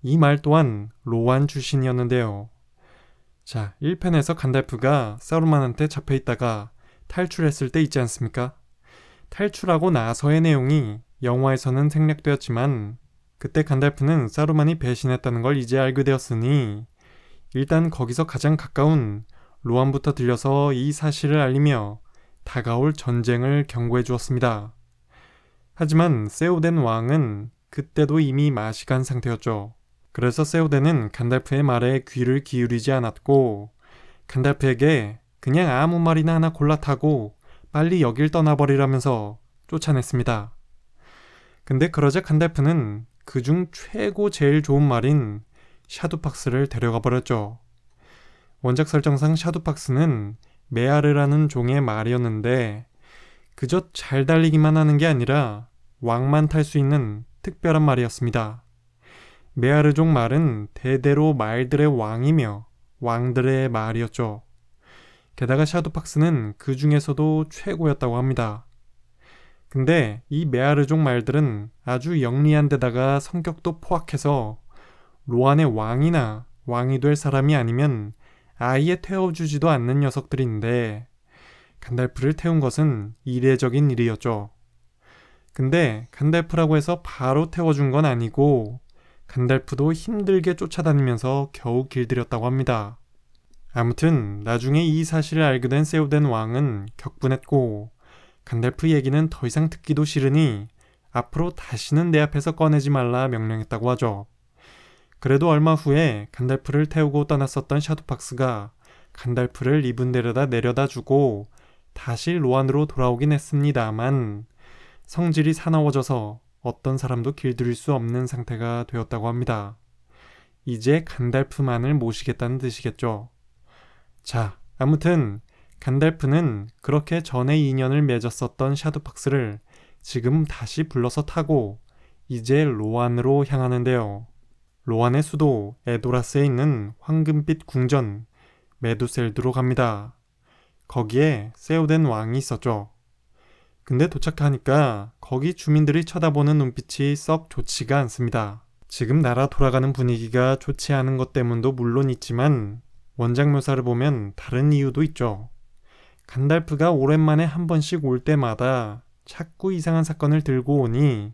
이 말 또한 로안 출신이었는데요. 자, 1편에서 간달프가 사루만한테 잡혀있다가 탈출했을 때 있지 않습니까? 탈출하고 나서의 내용이 영화에서는 생략되었지만 그때 간달프는 사루만이 배신했다는 걸 이제 알게 되었으니 일단 거기서 가장 가까운 로안부터 들려서 이 사실을 알리며 다가올 전쟁을 경고해 주었습니다. 하지만 세오덴 왕은 그때도 이미 맛이 간 상태였죠. 그래서 세오덴은 간달프의 말에 귀를 기울이지 않았고 간달프에게 그냥 아무 말이나 하나 골라 타고 빨리 여길 떠나버리라면서 쫓아냈습니다. 근데 그러자 간달프는 그중 최고 제일 좋은 말인 샤도팍스를 데려가 버렸죠. 원작 설정상 샤도팍스는 메아르라는 종의 말이었는데 그저 잘 달리기만 하는 게 아니라 왕만 탈 수 있는 특별한 말이었습니다. 메아르종 말은 대대로 말들의 왕이며 왕들의 말이었죠. 게다가 샤도팍스는 그 중에서도 최고였다고 합니다. 근데 이 메아르종 말들은 아주 영리한 데다가 성격도 포악해서 로안의 왕이나 왕이 될 사람이 아니면 아예 태워주지도 않는 녀석들인데 간달프를 태운 것은 이례적인 일이었죠. 근데 간달프라고 해서 바로 태워준 건 아니고 간달프도 힘들게 쫓아다니면서 겨우 길들였다고 합니다. 아무튼 나중에 이 사실을 알게 된 세오덴 왕은 격분했고 간달프 얘기는 더 이상 듣기도 싫으니 앞으로 다시는 내 앞에서 꺼내지 말라 명령했다고 하죠. 그래도 얼마 후에 간달프를 태우고 떠났었던 샤도팍스가 간달프를 이분 데려다 내려다 주고 다시 로안으로 돌아오긴 했습니다만 성질이 사나워져서 어떤 사람도 길들일 수 없는 상태가 되었다고 합니다. 이제 간달프만을 모시겠다는 뜻이겠죠. 자, 아무튼 간달프는 그렇게 전에 인연을 맺었었던 샤도팍스를 지금 다시 불러서 타고 이제 로안으로 향하는데요. 로안의 수도 에도라스에 있는 황금빛 궁전 메두셀드로 갑니다. 거기에 세오덴 왕이 있었죠. 근데 도착하니까 거기 주민들이 쳐다보는 눈빛이 썩 좋지가 않습니다. 지금 나라 돌아가는 분위기가 좋지 않은 것 때문도 물론 있지만 원작 묘사를 보면 다른 이유도 있죠. 간달프가 오랜만에 한 번씩 올 때마다 자꾸 이상한 사건을 들고 오니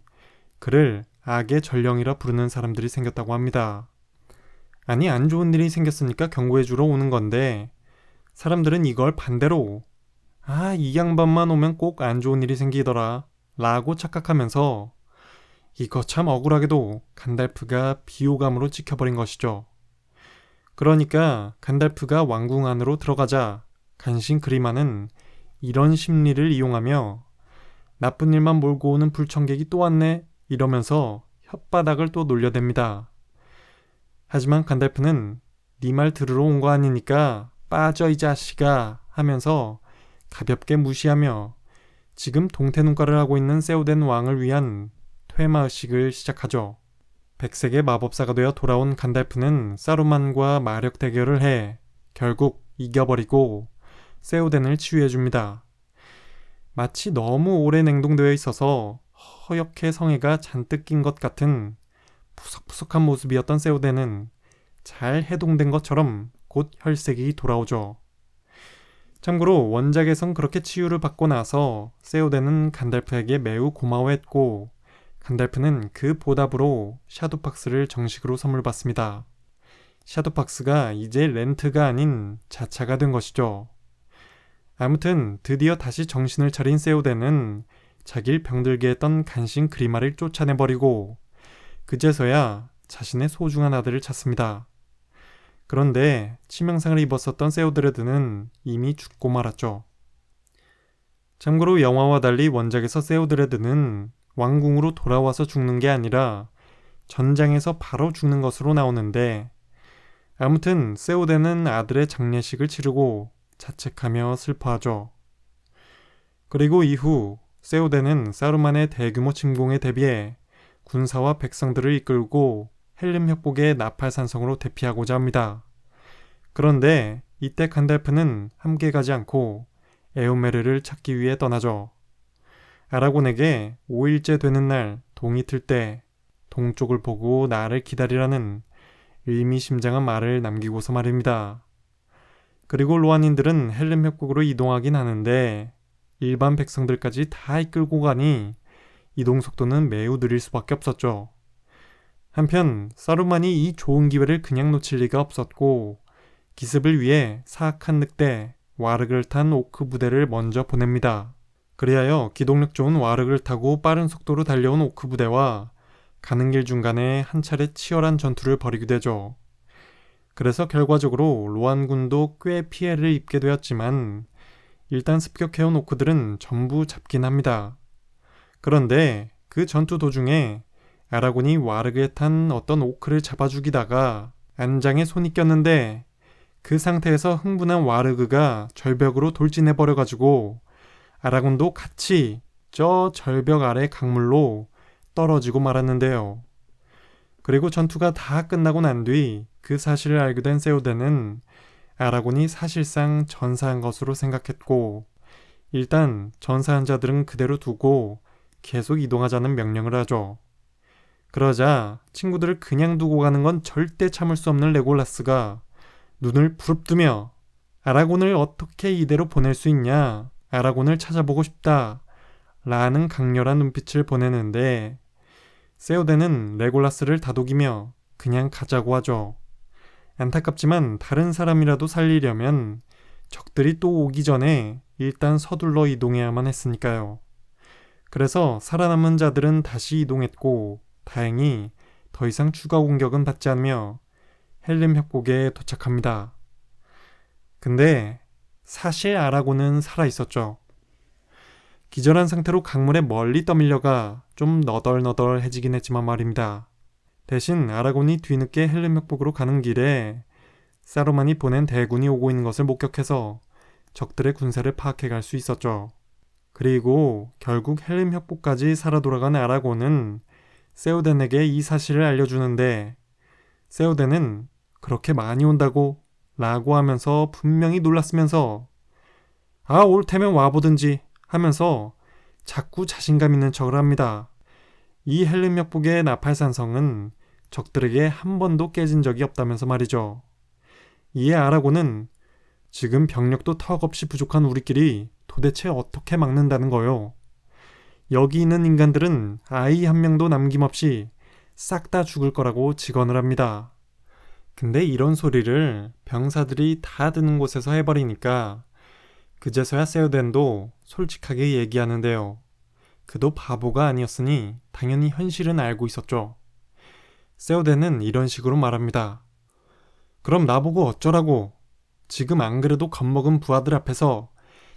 그를 악의 전령이라 부르는 사람들이 생겼다고 합니다. 아니, 안 좋은 일이 생겼으니까 경고해주러 오는 건데 사람들은 이걸 반대로 이 양반만 오면 꼭 안 좋은 일이 생기더라 라고 착각하면서 이거 참 억울하게도 간달프가 비호감으로 찍혀버린 것이죠. 그러니까 간달프가 왕궁 안으로 들어가자 간신 그리마는 이런 심리를 이용하며 나쁜 일만 몰고 오는 불청객이 또 왔네 이러면서 혓바닥을 또 놀려댑니다. 하지만 간달프는 네 말 들으러 온 거 아니니까 빠져 이 자식아 하면서 가볍게 무시하며 지금 동태눈가를 하고 있는 세오덴 왕을 위한 퇴마의식을 시작하죠. 백색의 마법사가 되어 돌아온 간달프는 사루만과 마력 대결을 해 결국 이겨버리고 세오덴을 치유해줍니다. 마치 너무 오래 냉동되어 있어서 허옇게 성에가 잔뜩 낀 것 같은 푸석푸석한 모습이었던 세오덴은 잘 해동된 것처럼 곧 혈색이 돌아오죠. 참고로 원작에선 그렇게 치유를 받고 나서 세오덴은 간달프에게 매우 고마워했고 간달프는 그 보답으로 샤도팍스를 정식으로 선물 받습니다. 샤도팍스가 이제 렌트가 아닌 자차가 된 것이죠. 아무튼 드디어 다시 정신을 차린 세오덴은 자기를 병들게 했던 간신 그리마를 쫓아내버리고 그제서야 자신의 소중한 아들을 찾습니다. 그런데 치명상을 입었었던 세오드레드는 이미 죽고 말았죠. 참고로 영화와 달리 원작에서 세오드레드는 왕궁으로 돌아와서 죽는 게 아니라 전장에서 바로 죽는 것으로 나오는데 아무튼 세오덴은 아들의 장례식을 치르고 자책하며 슬퍼하죠. 그리고 이후 세오덴은 사루만의 대규모 침공에 대비해 군사와 백성들을 이끌고 헬림 협곡의 나팔산성으로 대피하고자 합니다. 그런데 이때 간달프는 함께 가지 않고 에오메르를 찾기 위해 떠나죠. 아라곤에게 5일째 되는 날 동이 틀 때 동쪽을 보고 나를 기다리라는 의미심장한 말을 남기고서 말입니다. 그리고 로안인들은 헬림 협곡으로 이동하긴 하는데 일반 백성들까지 다 이끌고 가니 이동 속도는 매우 느릴 수밖에 없었죠. 한편 사루만이 이 좋은 기회를 그냥 놓칠 리가 없었고 기습을 위해 사악한 늑대 와르그를 탄 오크 부대를 먼저 보냅니다. 그리하여 기동력 좋은 와르그를 타고 빠른 속도로 달려온 오크 부대와 가는 길 중간에 한 차례 치열한 전투를 벌이게 되죠. 그래서 결과적으로 로안군도 꽤 피해를 입게 되었지만 일단 습격해온 오크들은 전부 잡긴 합니다. 그런데 그 전투 도중에 아라곤이 와르그에 탄 어떤 오크를 잡아 죽이다가 안장에 손이 꼈는데 그 상태에서 흥분한 와르그가 절벽으로 돌진해버려가지고 아라곤도 같이 저 절벽 아래 강물로 떨어지고 말았는데요. 그리고 전투가 다 끝나고 난 뒤 그 사실을 알게 된 세오덴은 아라곤이 사실상 전사한 것으로 생각했고 일단 전사한 자들은 그대로 두고 계속 이동하자는 명령을 하죠. 그러자 친구들을 그냥 두고 가는 건 절대 참을 수 없는 레골라스가 눈을 부릅뜨며 아라곤을 어떻게 이대로 보낼 수 있냐, 아라곤을 찾아보고 싶다 라는 강렬한 눈빛을 보내는데 세오덴은 레골라스를 다독이며 그냥 가자고 하죠. 안타깝지만 다른 사람이라도 살리려면 적들이 또 오기 전에 일단 서둘러 이동해야만 했으니까요. 그래서 살아남은 자들은 다시 이동했고 다행히 더 이상 추가 공격은 받지 않으며 헬림 협곡에 도착합니다. 근데 사실 아라곤은 살아있었죠. 기절한 상태로 강물에 멀리 떠밀려가 좀 너덜너덜해지긴 했지만 말입니다. 대신 아라곤이 뒤늦게 헬림 협곡으로 가는 길에 사루만이 보낸 대군이 오고 있는 것을 목격해서 적들의 군세를 파악해 갈 수 있었죠. 그리고 결국 헬림 협곡까지 살아 돌아간 아라곤은 세오덴에게 이 사실을 알려주는데 세오덴은 그렇게 많이 온다고 라고 하면서 분명히 놀랐으면서 올 테면 와보든지 하면서 자꾸 자신감 있는 척을 합니다. 이 헬림 협곡의 나팔산성은 적들에게 한 번도 깨진 적이 없다면서 말이죠. 이에 아라곤은 지금 병력도 턱없이 부족한 우리끼리 도대체 어떻게 막는다는 거요. 여기 있는 인간들은 아이 한 명도 남김없이 싹 다 죽을 거라고 직언을 합니다. 근데 이런 소리를 병사들이 다 드는 곳에서 해버리니까 그제서야 세오덴도 솔직하게 얘기하는데요. 그도 바보가 아니었으니 당연히 현실은 알고 있었죠. 세오덴은 이런 식으로 말합니다. 그럼 나보고 어쩌라고? 지금 안 그래도 겁먹은 부하들 앞에서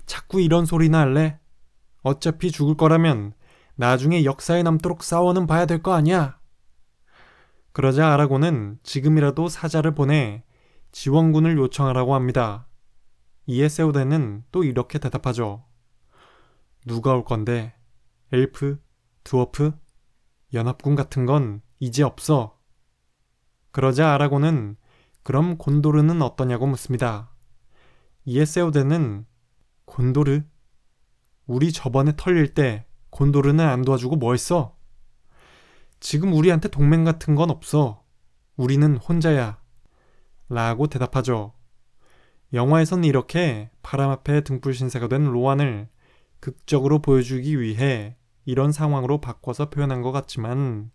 자꾸 이런 소리나 할래? 어차피 죽을 거라면 나중에 역사에 남도록 싸워는 봐야 될 거 아니야? 그러자 아라곤은 지금이라도 사자를 보내 지원군을 요청하라고 합니다. 이에 세오덴은 또 이렇게 대답하죠. 누가 올 건데? 엘프? 드워프? 연합군 같은 건 이제 없어. 그러자 아라곤은 그럼 곤도르는 어떠냐고 묻습니다. 이에 세오덴은 곤도르? 우리 저번에 털릴 때 곤도르는 안 도와주고 뭐 했어? 지금 우리한테 동맹 같은 건 없어. 우리는 혼자야. 라고 대답하죠. 영화에선 이렇게 바람 앞에 등불 신세가 된 로안을 극적으로 보여주기 위해 이런 상황으로 바꿔서 표현한 것 같지만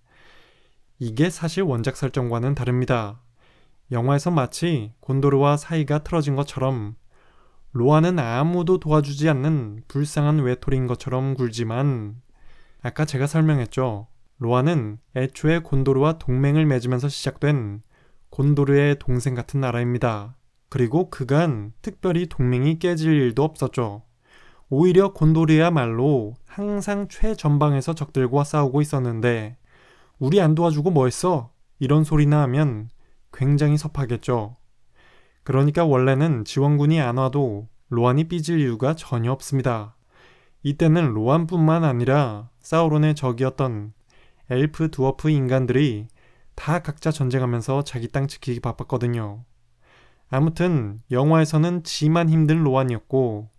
이게 사실 원작 설정과는 다릅니다. 영화에서 마치 곤도르와 사이가 틀어진 것처럼 로안은 아무도 도와주지 않는 불쌍한 외톨이인 것처럼 굴지만 아까 제가 설명했죠. 로안은 애초에 곤도르와 동맹을 맺으면서 시작된 곤도르의 동생 같은 나라입니다. 그리고 그간 특별히 동맹이 깨질 일도 없었죠. 오히려 곤도르야말로 항상 최전방에서 적들과 싸우고 있었는데 우리 안 도와주고 뭐 했어? 이런 소리나 하면 굉장히 섭하겠죠. 그러니까 원래는 지원군이 안 와도 로안이 삐질 이유가 전혀 없습니다. 이때는 로안뿐만 아니라 사우론의 적이었던 엘프, 드워프 인간들이 다 각자 전쟁하면서 자기 땅 지키기 바빴거든요. 아무튼 영화에서는 지만 힘든 로안이었고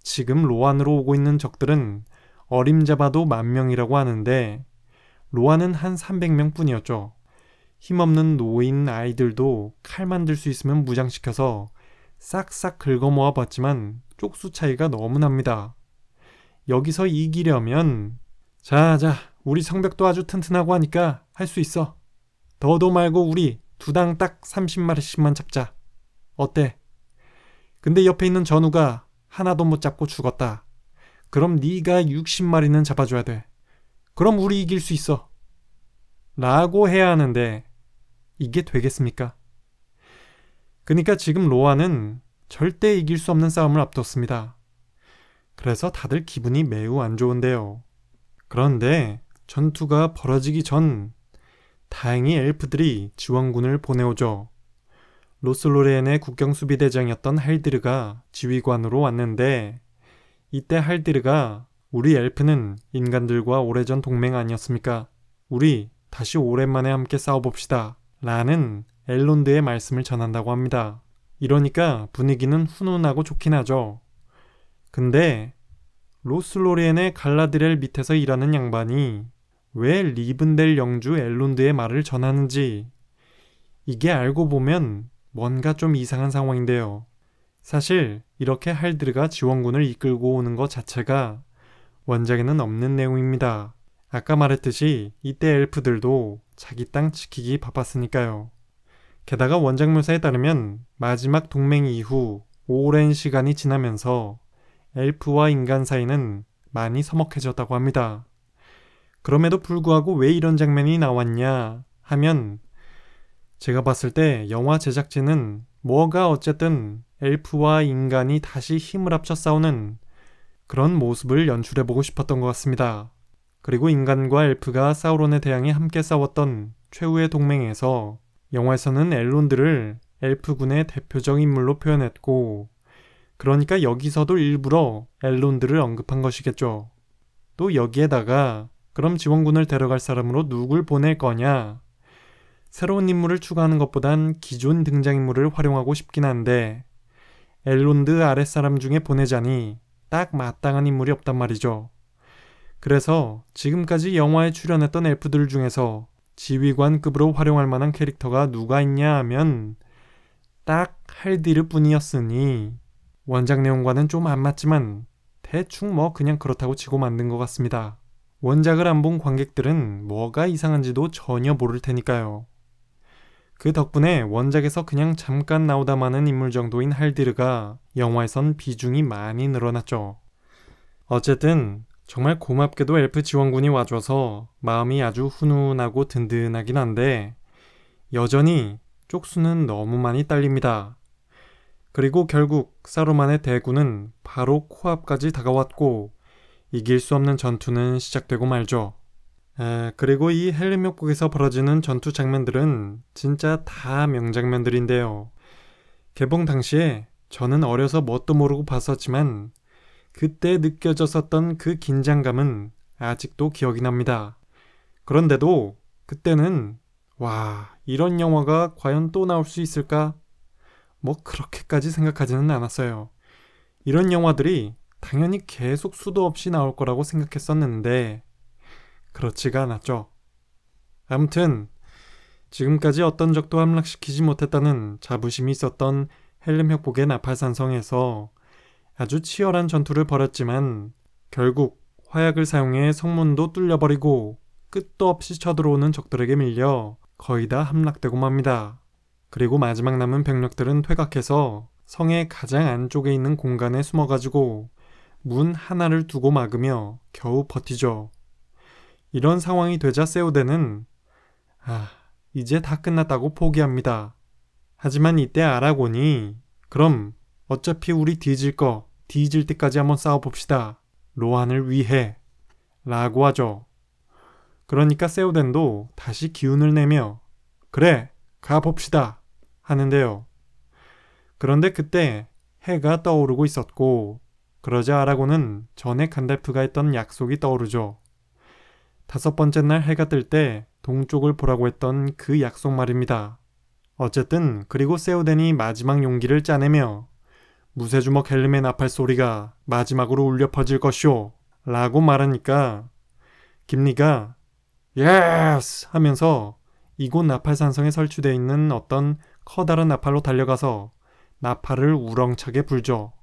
지금 로안으로 오고 있는 적들은 어림잡아도 10,000명이라고 하는데 로안은 한 300명 뿐이었죠. 힘없는 노인 아이들도 칼만 들 수 있으면 무장시켜서 싹싹 긁어모아 봤지만 쪽수 차이가 너무 납니다. 여기서 이기려면 자자 우리 성벽도 아주 튼튼하고 하니까 할 수 있어. 더도 말고 우리 두당 딱 30마리씩만 잡자. 어때? 근데 옆에 있는 전우가 하나도 못 잡고 죽었다. 그럼 네가 60마리는 잡아줘야 돼. 그럼 우리 이길 수 있어. 라고 해야 하는데 이게 되겠습니까? 그러니까 지금 로아는 절대 이길 수 없는 싸움을 앞뒀습니다. 그래서 다들 기분이 매우 안 좋은데요. 그런데 전투가 벌어지기 전 다행히 엘프들이 지원군을 보내오죠. 로슬로레엔의 국경수비대장이었던 할디르가 지휘관으로 왔는데 이때 할디르가 우리 엘프는 인간들과 오래전 동맹 아니었습니까? 우리 다시 오랜만에 함께 싸워봅시다 라는 엘론드의 말씀을 전한다고 합니다. 이러니까 분위기는 훈훈하고 좋긴 하죠. 근데 로슬로리엔의 갈라드렐 밑에서 일하는 양반이 왜 리븐델 영주 엘론드의 말을 전하는지 이게 알고 보면 뭔가 좀 이상한 상황인데요. 사실 이렇게 할드르가 지원군을 이끌고 오는 것 자체가 원작에는 없는 내용입니다. 아까 말했듯이 이때 엘프들도 자기 땅 지키기 바빴으니까요. 게다가 원작 묘사에 따르면 마지막 동맹 이후 오랜 시간이 지나면서 엘프와 인간 사이는 많이 서먹해졌다고 합니다. 그럼에도 불구하고 왜 이런 장면이 나왔냐 하면 제가 봤을 때 영화 제작진은 뭐가 어쨌든 엘프와 인간이 다시 힘을 합쳐 싸우는 그런 모습을 연출해보고 싶었던 것 같습니다. 그리고 인간과 엘프가 사우론에 대항해 함께 싸웠던 최후의 동맹에서 영화에서는 엘론드를 엘프군의 대표적 인물로 표현했고 그러니까 여기서도 일부러 엘론드를 언급한 것이겠죠. 또 여기에다가 그럼 지원군을 데려갈 사람으로 누굴 보낼 거냐? 새로운 인물을 추가하는 것보단 기존 등장인물을 활용하고 싶긴 한데 엘론드 아랫사람 중에 보내자니 딱 마땅한 인물이 없단 말이죠. 그래서 지금까지 영화에 출연했던 엘프들 중에서 지휘관급으로 활용할 만한 캐릭터가 누가 있냐 하면 딱 할디르 뿐이었으니 원작 내용과는 좀 안 맞지만 대충 그냥 그렇다고 치고 만든 것 같습니다. 원작을 안 본 관객들은 뭐가 이상한지도 전혀 모를 테니까요. 그 덕분에 원작에서 그냥 잠깐 나오다 마는 인물 정도인 할디르가 영화에선 비중이 많이 늘어났죠. 어쨌든 정말 고맙게도 엘프 지원군이 와줘서 마음이 아주 훈훈하고 든든하긴 한데 여전히 쪽수는 너무 많이 딸립니다. 그리고 결국 사루만의 대군은 바로 코앞까지 다가왔고 이길 수 없는 전투는 시작되고 말죠. 그리고 이 헬름역국에서 벌어지는 전투 장면들은 진짜 다 명장면들인데요. 개봉 당시에 저는 어려서 뭣도 모르고 봤었지만 그때 느껴졌었던 그 긴장감은 아직도 기억이 납니다. 그런데도 그때는 와, 이런 영화가 과연 또 나올 수 있을까? 그렇게까지 생각하지는 않았어요. 이런 영화들이 당연히 계속 수도 없이 나올 거라고 생각했었는데 그렇지가 않았죠. 아무튼 지금까지 어떤 적도 함락시키지 못했다는 자부심이 있었던 헬름협곡의 나팔산성에서 아주 치열한 전투를 벌였지만 결국 화약을 사용해 성문도 뚫려버리고 끝도 없이 쳐들어오는 적들에게 밀려 거의 다 함락되고 맙니다. 그리고 마지막 남은 병력들은 퇴각해서 성의 가장 안쪽에 있는 공간에 숨어가지고 문 하나를 두고 막으며 겨우 버티죠. 이런 상황이 되자 세우데는 이제 다 끝났다고 포기합니다. 하지만 이때 아라곤이 그럼 어차피 우리 뒤질 때까지 한번 싸워봅시다. 로한을 위해 라고 하죠. 그러니까 세우덴도 다시 기운을 내며 그래 가봅시다 하는데요. 그런데 그때 해가 떠오르고 있었고 그러자 아라곤은 전에 간달프가 했던 약속이 떠오르죠. 5번째 날 해가 뜰 때 동쪽을 보라고 했던 그 약속 말입니다. 어쨌든 그리고 세오덴이 마지막 용기를 짜내며 무쇠주먹 헬름의 나팔 소리가 마지막으로 울려 퍼질 것이오 라고 말하니까 김리가 예스 하면서 이곳 나팔산성에 설치되어 있는 어떤 커다란 나팔로 달려가서 나팔을 우렁차게 불죠.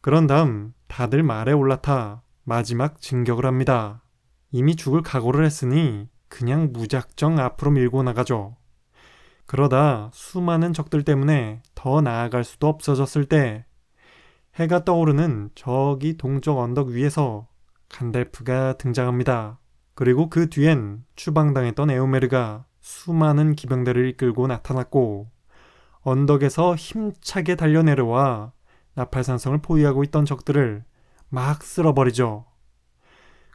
그런 다음 다들 말에 올라타 마지막 진격을 합니다. 이미 죽을 각오를 했으니 그냥 무작정 앞으로 밀고 나가죠. 그러다 수많은 적들 때문에 더 나아갈 수도 없어졌을 때 해가 떠오르는 저기 동쪽 언덕 위에서 간달프가 등장합니다. 그리고 그 뒤엔 추방당했던 에오메르가 수많은 기병대를 이끌고 나타났고 언덕에서 힘차게 달려내려와 나팔산성을 포위하고 있던 적들을 막 쓸어버리죠.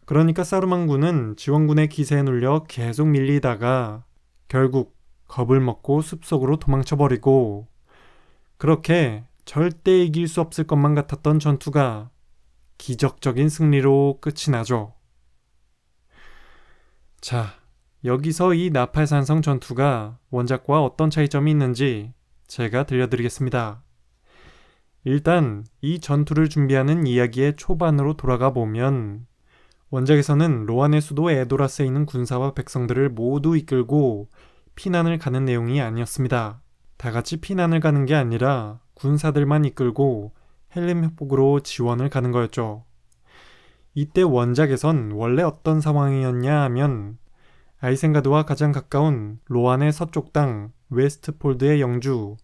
그러니까 사르만군은 지원군의 기세에 눌려 계속 밀리다가 결국 겁을 먹고 숲속으로 도망쳐버리고 그렇게 절대 이길 수 없을 것만 같았던 전투가 기적적인 승리로 끝이 나죠. 자, 여기서 이 나팔산성 전투가 원작과 어떤 차이점이 있는지 제가 들려드리겠습니다. 일단 이 전투를 준비하는 이야기의 초반으로 돌아가 보면 원작에서는 로안의 수도 에도라스에 있는 군사와 백성들을 모두 이끌고 피난을 가는 내용이 아니었습니다. 다 같이 피난을 가는 게 아니라 군사들만 이끌고 헬름 협곡으로 지원을 가는 거였죠. 이때 원작에선 원래 어떤 상황이었냐 하면 아이센가드와 가장 가까운 로안의 서쪽 땅 웨스트폴드의 영주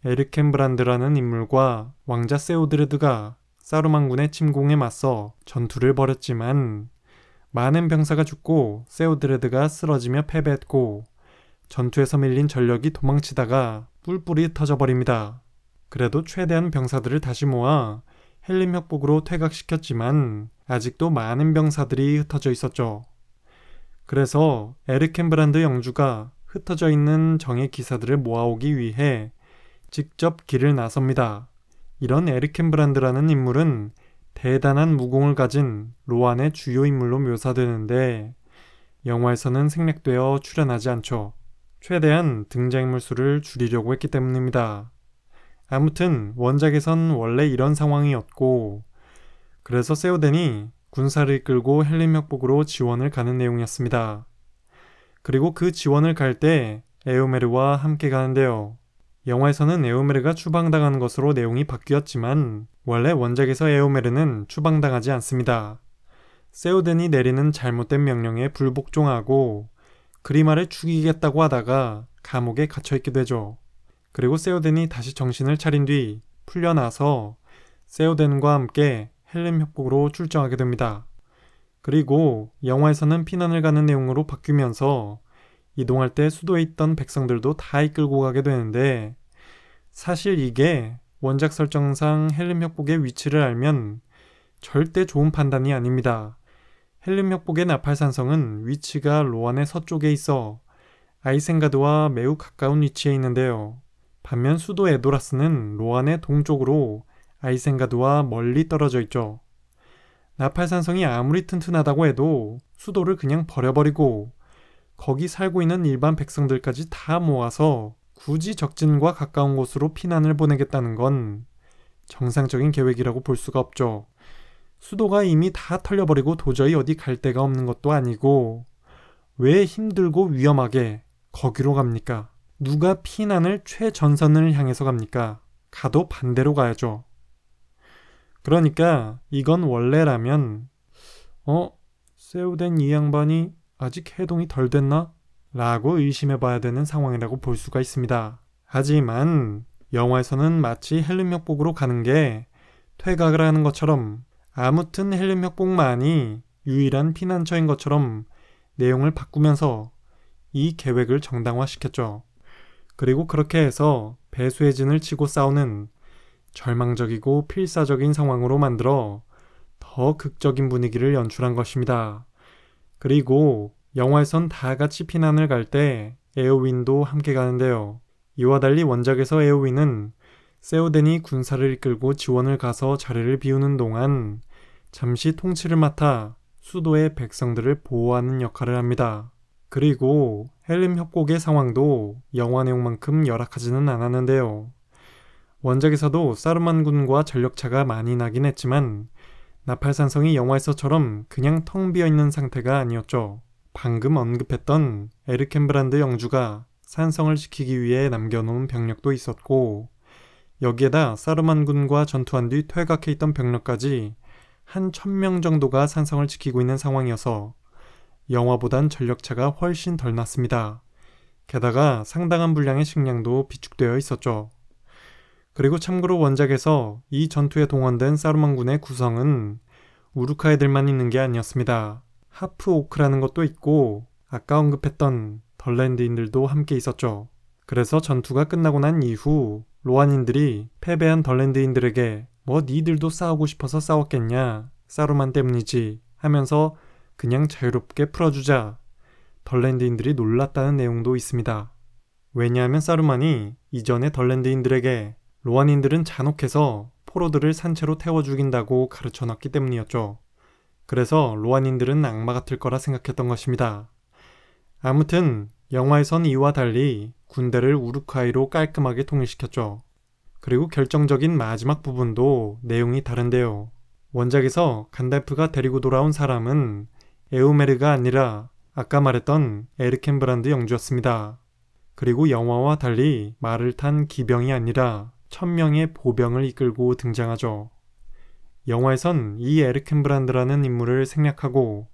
에르켄브란드라는 인물과 왕자 세오드레드가 사루만군의 침공에 맞서 전투를 벌였지만 많은 병사가 죽고 세오드레드가 쓰러지며 패배했고 전투에서 밀린 전력이 도망치다가 뿔뿔이 터져버립니다. 그래도 최대한 병사들을 다시 모아 헬림 협곡으로 퇴각시켰지만 아직도 많은 병사들이 흩어져 있었죠. 그래서 에르켄브란드 영주가 흩어져 있는 정예 기사들을 모아오기 위해 직접 길을 나섭니다. 이런 에르켄브란드라는 인물은 대단한 무공을 가진 로안의 주요 인물로 묘사되는데 영화에서는 생략되어 출연하지 않죠. 최대한 등장인물 수를 줄이려고 했기 때문입니다. 아무튼 원작에선 원래 이런 상황이었고 그래서 세오덴이 군사를 이끌고 헬림 협곡으로 지원을 가는 내용이었습니다. 그리고 그 지원을 갈 때 에오메르와 함께 가는데요. 영화에서는 에오메르가 추방당하는 것으로 내용이 바뀌었지만 원래 원작에서 에오메르는 추방당하지 않습니다. 세오덴이 내리는 잘못된 명령에 불복종하고 그리마를 죽이겠다고 하다가 감옥에 갇혀있게 되죠. 그리고 세오덴이 다시 정신을 차린 뒤 풀려나서 세오덴과 함께 헬름 협곡으로 출정하게 됩니다. 그리고 영화에서는 피난을 가는 내용으로 바뀌면서 이동할 때 수도에 있던 백성들도 다 이끌고 가게 되는데 사실 이게 원작 설정상 헬름 협곡의 위치를 알면 절대 좋은 판단이 아닙니다. 헬름 협곡의 나팔산성은 위치가 로안의 서쪽에 있어 아이센가드와 매우 가까운 위치에 있는데요. 반면 수도 에도라스는 로안의 동쪽으로 아이센가드와 멀리 떨어져 있죠. 나팔산성이 아무리 튼튼하다고 해도 수도를 그냥 버려버리고 거기 살고 있는 일반 백성들까지 다 모아서 굳이 적진과 가까운 곳으로 피난을 보내겠다는 건 정상적인 계획이라고 볼 수가 없죠. 수도가 이미 다 털려버리고 도저히 어디 갈 데가 없는 것도 아니고 왜 힘들고 위험하게 거기로 갑니까? 누가 피난을 최전선을 향해서 갑니까? 가도 반대로 가야죠. 그러니까 이건 원래라면 세오덴 이 양반이 아직 해동이 덜 됐나? 라고 의심해봐야 되는 상황이라고 볼 수가 있습니다. 하지만 영화에서는 마치 헬름 협곡으로 가는 게 퇴각을 하는 것처럼 아무튼 헬름 협곡만이 유일한 피난처인 것처럼 내용을 바꾸면서 이 계획을 정당화시켰죠. 그리고 그렇게 해서 배수의 진을 치고 싸우는 절망적이고 필사적인 상황으로 만들어 더 극적인 분위기를 연출한 것입니다. 그리고 영화에선 다 같이 피난을 갈 때 에오윈도 함께 가는데요. 이와 달리 원작에서 에오윈은 세오덴이 군사를 이끌고 지원을 가서 자리를 비우는 동안 잠시 통치를 맡아 수도의 백성들을 보호하는 역할을 합니다. 그리고 헬름 협곡의 상황도 영화 내용만큼 열악하지는 않았는데요. 원작에서도 사르만 군과 전력차가 많이 나긴 했지만 나팔산성이 영화에서처럼 그냥 텅 비어있는 상태가 아니었죠. 방금 언급했던 에르켄브란드 영주가 산성을 지키기 위해 남겨놓은 병력도 있었고, 여기에다 사르만 군과 전투한 뒤 퇴각해 있던 병력까지 한 1000명 정도가 산성을 지키고 있는 상황이어서 영화보단 전력차가 훨씬 덜 났습니다. 게다가 상당한 분량의 식량도 비축되어 있었죠. 그리고 참고로 원작에서 이 전투에 동원된 사르만군의 구성은 우루카이들만 있는 게 아니었습니다. 하프 오크라는 것도 있고 아까 언급했던 덜랜드인들도 함께 있었죠. 그래서 전투가 끝나고 난 이후 로안인들이 패배한 덜랜드인들에게 뭐 니들도 싸우고 싶어서 싸웠겠냐, 사루만 때문이지 하면서 그냥 자유롭게 풀어주자 덜랜드인들이 놀랐다는 내용도 있습니다. 왜냐하면 사루만이 이전에 덜랜드인들에게 로안인들은 잔혹해서 포로들을 산채로 태워 죽인다고 가르쳐놨기 때문이었죠. 그래서 로안인들은 악마 같을 거라 생각했던 것입니다. 아무튼 영화에선 이와 달리 군대를 우루카이로 깔끔하게 통일시켰죠. 그리고 결정적인 마지막 부분도 내용이 다른데요. 원작에서 간달프가 데리고 돌아온 사람은 에오메르가 아니라 아까 말했던 에르켄브란드 영주였습니다. 그리고 영화와 달리 말을 탄 기병이 아니라 1000명의 보병을 이끌고 등장하죠. 영화에선 이 에르켄브란드라는 인물을 생략하고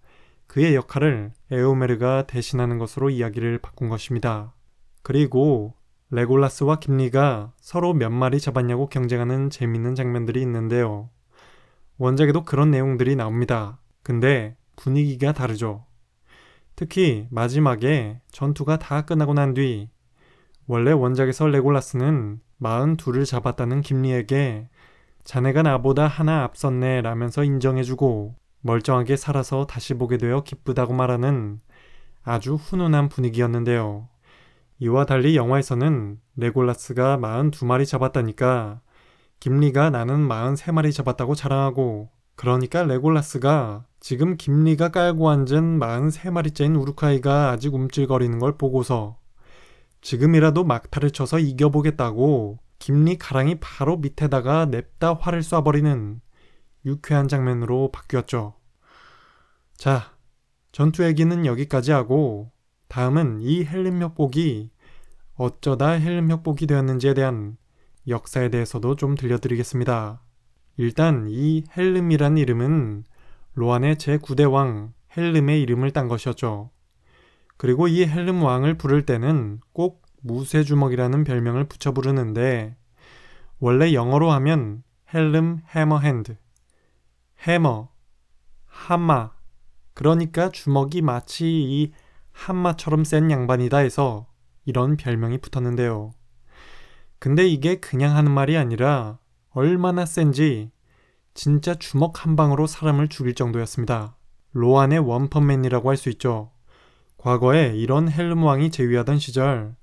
그의 역할을 에오메르가 대신하는 것으로 이야기를 바꾼 것입니다. 그리고 레골라스와 김리가 서로 몇 마리 잡았냐고 경쟁하는 재밌는 장면들이 있는데요. 원작에도 그런 내용들이 나옵니다. 근데 분위기가 다르죠. 특히 마지막에 전투가 다 끝나고 난 뒤 원래 원작에서 레골라스는 42를 잡았다는 김리에게 자네가 나보다 하나 앞섰네 라면서 인정해주고 멀쩡하게 살아서 다시 보게 되어 기쁘다고 말하는 아주 훈훈한 분위기였는데요. 이와 달리 영화에서는 레골라스가 42마리 잡았다니까 김리가 나는 43마리 잡았다고 자랑하고, 그러니까 레골라스가 지금 김리가 깔고 앉은 43마리째인 우루카이가 아직 움찔거리는 걸 보고서 지금이라도 막타를 쳐서 이겨보겠다고 김리 가랑이 바로 밑에다가 냅다 활을 쏴버리는 유쾌한 장면으로 바뀌었죠. 자, 전투 얘기는 여기까지 하고 다음은 이 헬름 협곡이 어쩌다 헬름 협곡이 되었는지에 대한 역사에 대해서도 좀 들려드리겠습니다. 일단 이 헬름이란 이름은 로안의 제9대 왕 헬름의 이름을 딴 것이었죠. 그리고 이 헬름 왕을 부를 때는 꼭 무쇠주먹이라는 별명을 붙여 부르는데 원래 영어로 하면 헬름 해머핸드, 해머, 하마, 그러니까 주먹이 마치 이 한마처럼 센 양반이다 해서 이런 별명이 붙었는데요. 근데 이게 그냥 하는 말이 아니라 얼마나 센지 진짜 주먹 한 방으로 사람을 죽일 정도였습니다. 로안의 원펀맨이라고 할 수 있죠. 과거에 이런 헬름 왕이 재위하던 시절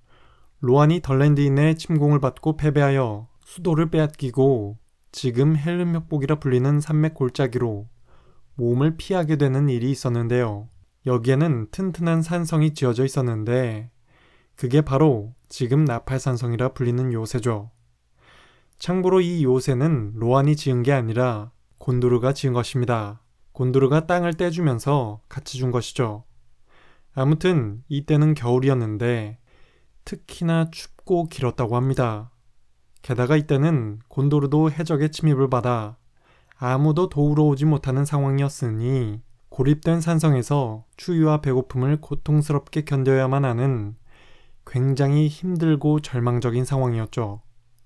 로안이 덜랜드인의 침공을 받고 패배하여 수도를 빼앗기고 지금 헬름 협곡이라 불리는 산맥 골짜기로 몸을 피하게 되는 일이 있었는데요. 여기에는 튼튼한 산성이 지어져 있었는데 그게 바로 지금 나팔산성이라 불리는 요새죠. 참고로 이 요새는 로안이 지은 게 아니라 곤두르가 지은 것입니다. 곤두르가 땅을 떼주면서 같이 준 것이죠. 아무튼 이때는 겨울이었는데 특히나 춥고 길었다고 합니다. 게다가 이때는 곤도르도 해적의 침입을 받아 아무도 도우러 오지 못하는 상황이었으니 고립된 산성에서 추위와 배고픔을 고통스럽게 견뎌야만 하는 굉장히 힘들고 절망적인 상황이었죠.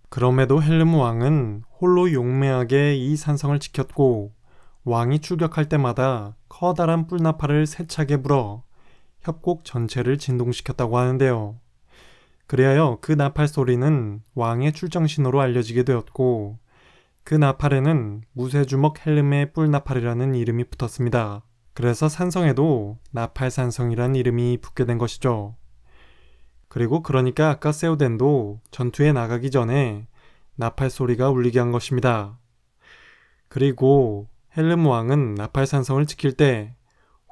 그럼에도 헬름 왕은 홀로 용맹하게 이 산성을 지켰고 왕이 출격할 때마다 커다란 뿔나팔을 세차게 불어 협곡 전체를 진동시켰다고 하는데요. 그리하여 그 나팔 소리는 왕의 출정 신호로 알려지게 되었고 그 나팔에는 무쇠주먹 헬름의 뿔나팔이라는 이름이 붙었습니다. 그래서 산성에도 나팔산성이란 이름이 붙게 된 것이죠. 그리고 그러니까 아까 세오덴도 전투에 나가기 전에 나팔 소리가 울리게 한 것입니다. 그리고 헬름 왕은 나팔산성을 지킬 때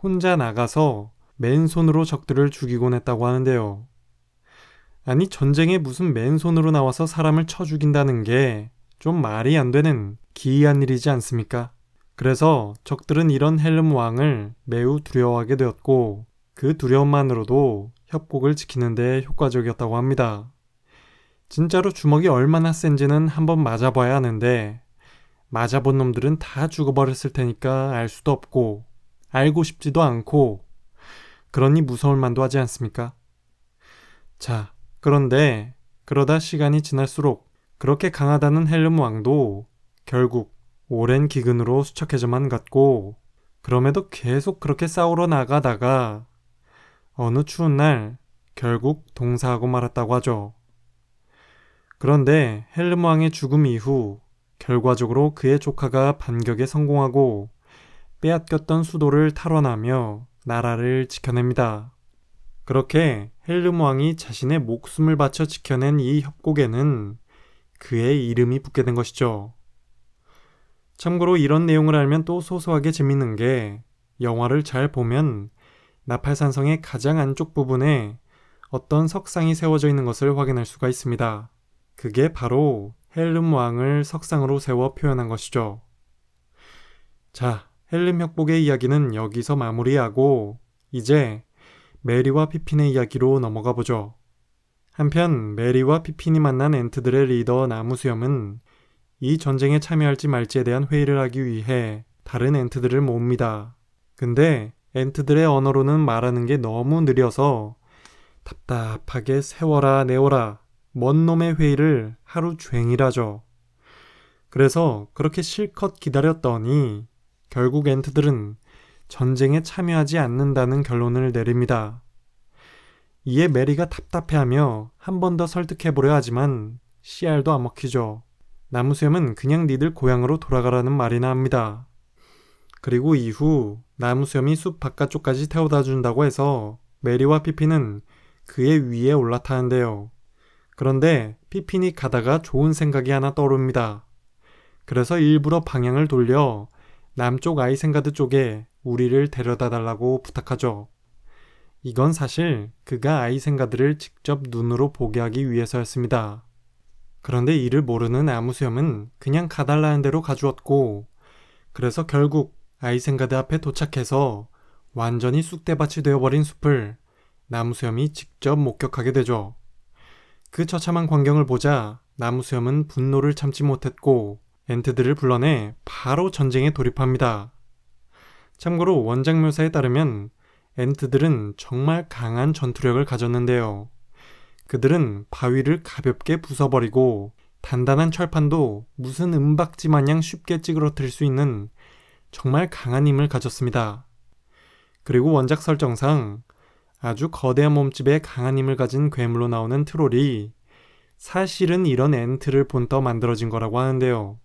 혼자 나가서 맨손으로 적들을 죽이곤 했다고 하는데요. 아니, 전쟁에 무슨 맨손으로 나와서 사람을 쳐 죽인다는 게 좀 말이 안 되는 기이한 일이지 않습니까? 그래서 적들은 이런 헬름 왕을 매우 두려워하게 되었고 그 두려움만으로도 협곡을 지키는 데 효과적이었다고 합니다. 진짜로 주먹이 얼마나 센지는 한번 맞아봐야 하는데 맞아본 놈들은 다 죽어버렸을 테니까 알 수도 없고 알고 싶지도 않고 그러니 무서울 만도 하지 않습니까? 자, 그런데 그러다 시간이 지날수록 그렇게 강하다는 헬름 왕도 결국 오랜 기근으로 수척해져만 갔고 그럼에도 계속 그렇게 싸우러 나가다가 어느 추운 날 결국 동사하고 말았다고 하죠. 그런데 헬름 왕의 죽음 이후 결과적으로 그의 조카가 반격에 성공하고 빼앗겼던 수도를 탈환하며 나라를 지켜냅니다. 그렇게 헬름 왕이 자신의 목숨을 바쳐 지켜낸 이 협곡에는 그의 이름이 붙게 된 것이죠. 참고로 이런 내용을 알면 또 소소하게 재밌는 게 영화를 잘 보면 나팔산성의 가장 안쪽 부분에 어떤 석상이 세워져 있는 것을 확인할 수가 있습니다. 그게 바로 헬름 왕을 석상으로 세워 표현한 것이죠. 자, 헬름 협곡의 이야기는 여기서 마무리하고 이제 메리와 피핀의 이야기로 넘어가 보죠. 한편 메리와 피핀이 만난 엔트들의 리더 나무수염은 이 전쟁에 참여할지 말지에 대한 회의를 하기 위해 다른 엔트들을 모읍니다. 근데 엔트들의 언어로는 말하는 게 너무 느려서 답답하게 세워라 내워라 먼 놈의 회의를 하루 종일 하죠. 그래서 그렇게 실컷 기다렸더니 결국 엔트들은 전쟁에 참여하지 않는다는 결론을 내립니다. 이에 메리가 답답해하며 한 번 더 설득해보려 하지만 씨알도 안 먹히죠. 나무수염은 그냥 니들 고향으로 돌아가라는 말이나 합니다. 그리고 이후 나무수염이 숲 바깥쪽까지 태워다 준다고 해서 메리와 피핀은 그의 위에 올라타는데요. 그런데 피핀이 가다가 좋은 생각이 하나 떠오릅니다. 그래서 일부러 방향을 돌려 남쪽 아이센가드 쪽에 우리를 데려다 달라고 부탁하죠. 이건 사실 그가 아이센가드를 직접 눈으로 보게 하기 위해서였습니다. 그런데 이를 모르는 나무수염은 그냥 가달라는 대로 가주었고 그래서 결국 아이센가드 앞에 도착해서 완전히 쑥대밭이 되어버린 숲을 나무수염이 직접 목격하게 되죠. 그 처참한 광경을 보자 나무수염은 분노를 참지 못했고 엔트들을 불러내 바로 전쟁에 돌입합니다. 참고로 원작 묘사에 따르면 엔트들은 정말 강한 전투력을 가졌는데요. 그들은 바위를 가볍게 부숴버리고 단단한 철판도 무슨 은박지 마냥 쉽게 찌그러뜨릴 수 있는 정말 강한 힘을 가졌습니다. 그리고 원작 설정상 아주 거대한 몸집에 강한 힘을 가진 괴물로 나오는 트롤이 사실은 이런 엔트를 본떠 만들어진 거라고 하는데요.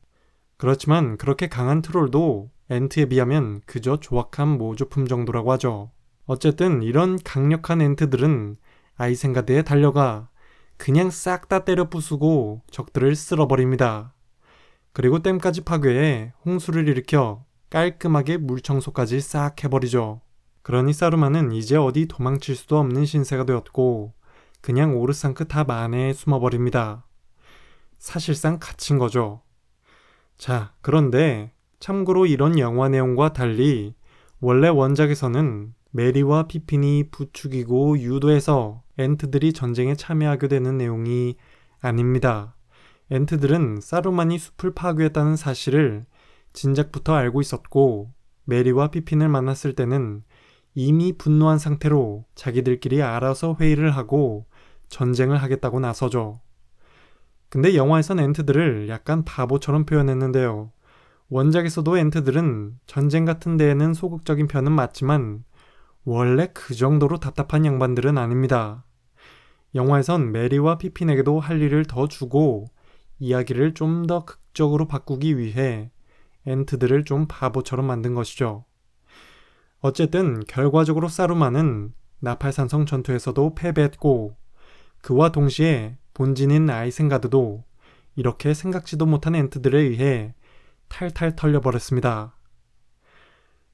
그렇지만 그렇게 강한 트롤도 엔트에 비하면 그저 조악한 모조품 정도라고 하죠. 어쨌든 이런 강력한 엔트들은 아이센가드에 달려가 그냥 싹 다 때려 부수고 적들을 쓸어버립니다. 그리고 댐까지 파괴해 홍수를 일으켜 깔끔하게 물 청소까지 싹 해버리죠. 그러니 사루만은 이제 어디 도망칠 수도 없는 신세가 되었고 그냥 오르상크 탑 안에 숨어버립니다. 사실상 갇힌 거죠. 자, 그런데 참고로 이런 영화 내용과 달리 원래 원작에서는 메리와 피핀이 부추기고 유도해서 엔트들이 전쟁에 참여하게 되는 내용이 아닙니다. 엔트들은 사루만이 숲을 파괴했다는 사실을 진작부터 알고 있었고 메리와 피핀을 만났을 때는 이미 분노한 상태로 자기들끼리 알아서 회의를 하고 전쟁을 하겠다고 나서죠. 근데 영화에선 엔트들을 약간 바보처럼 표현했는데요. 원작에서도 엔트들은 전쟁 같은 데에는 소극적인 편은 맞지만 원래 그 정도로 답답한 양반들은 아닙니다. 영화에선 메리와 피핀에게도 할 일을 더 주고 이야기를 좀 더 극적으로 바꾸기 위해 엔트들을 좀 바보처럼 만든 것이죠. 어쨌든 결과적으로 사루만은 나팔산성 전투에서도 패배했고 그와 동시에 본진인 아이센가드도 이렇게 생각지도 못한 엔트들에 의해 탈탈 털려버렸습니다.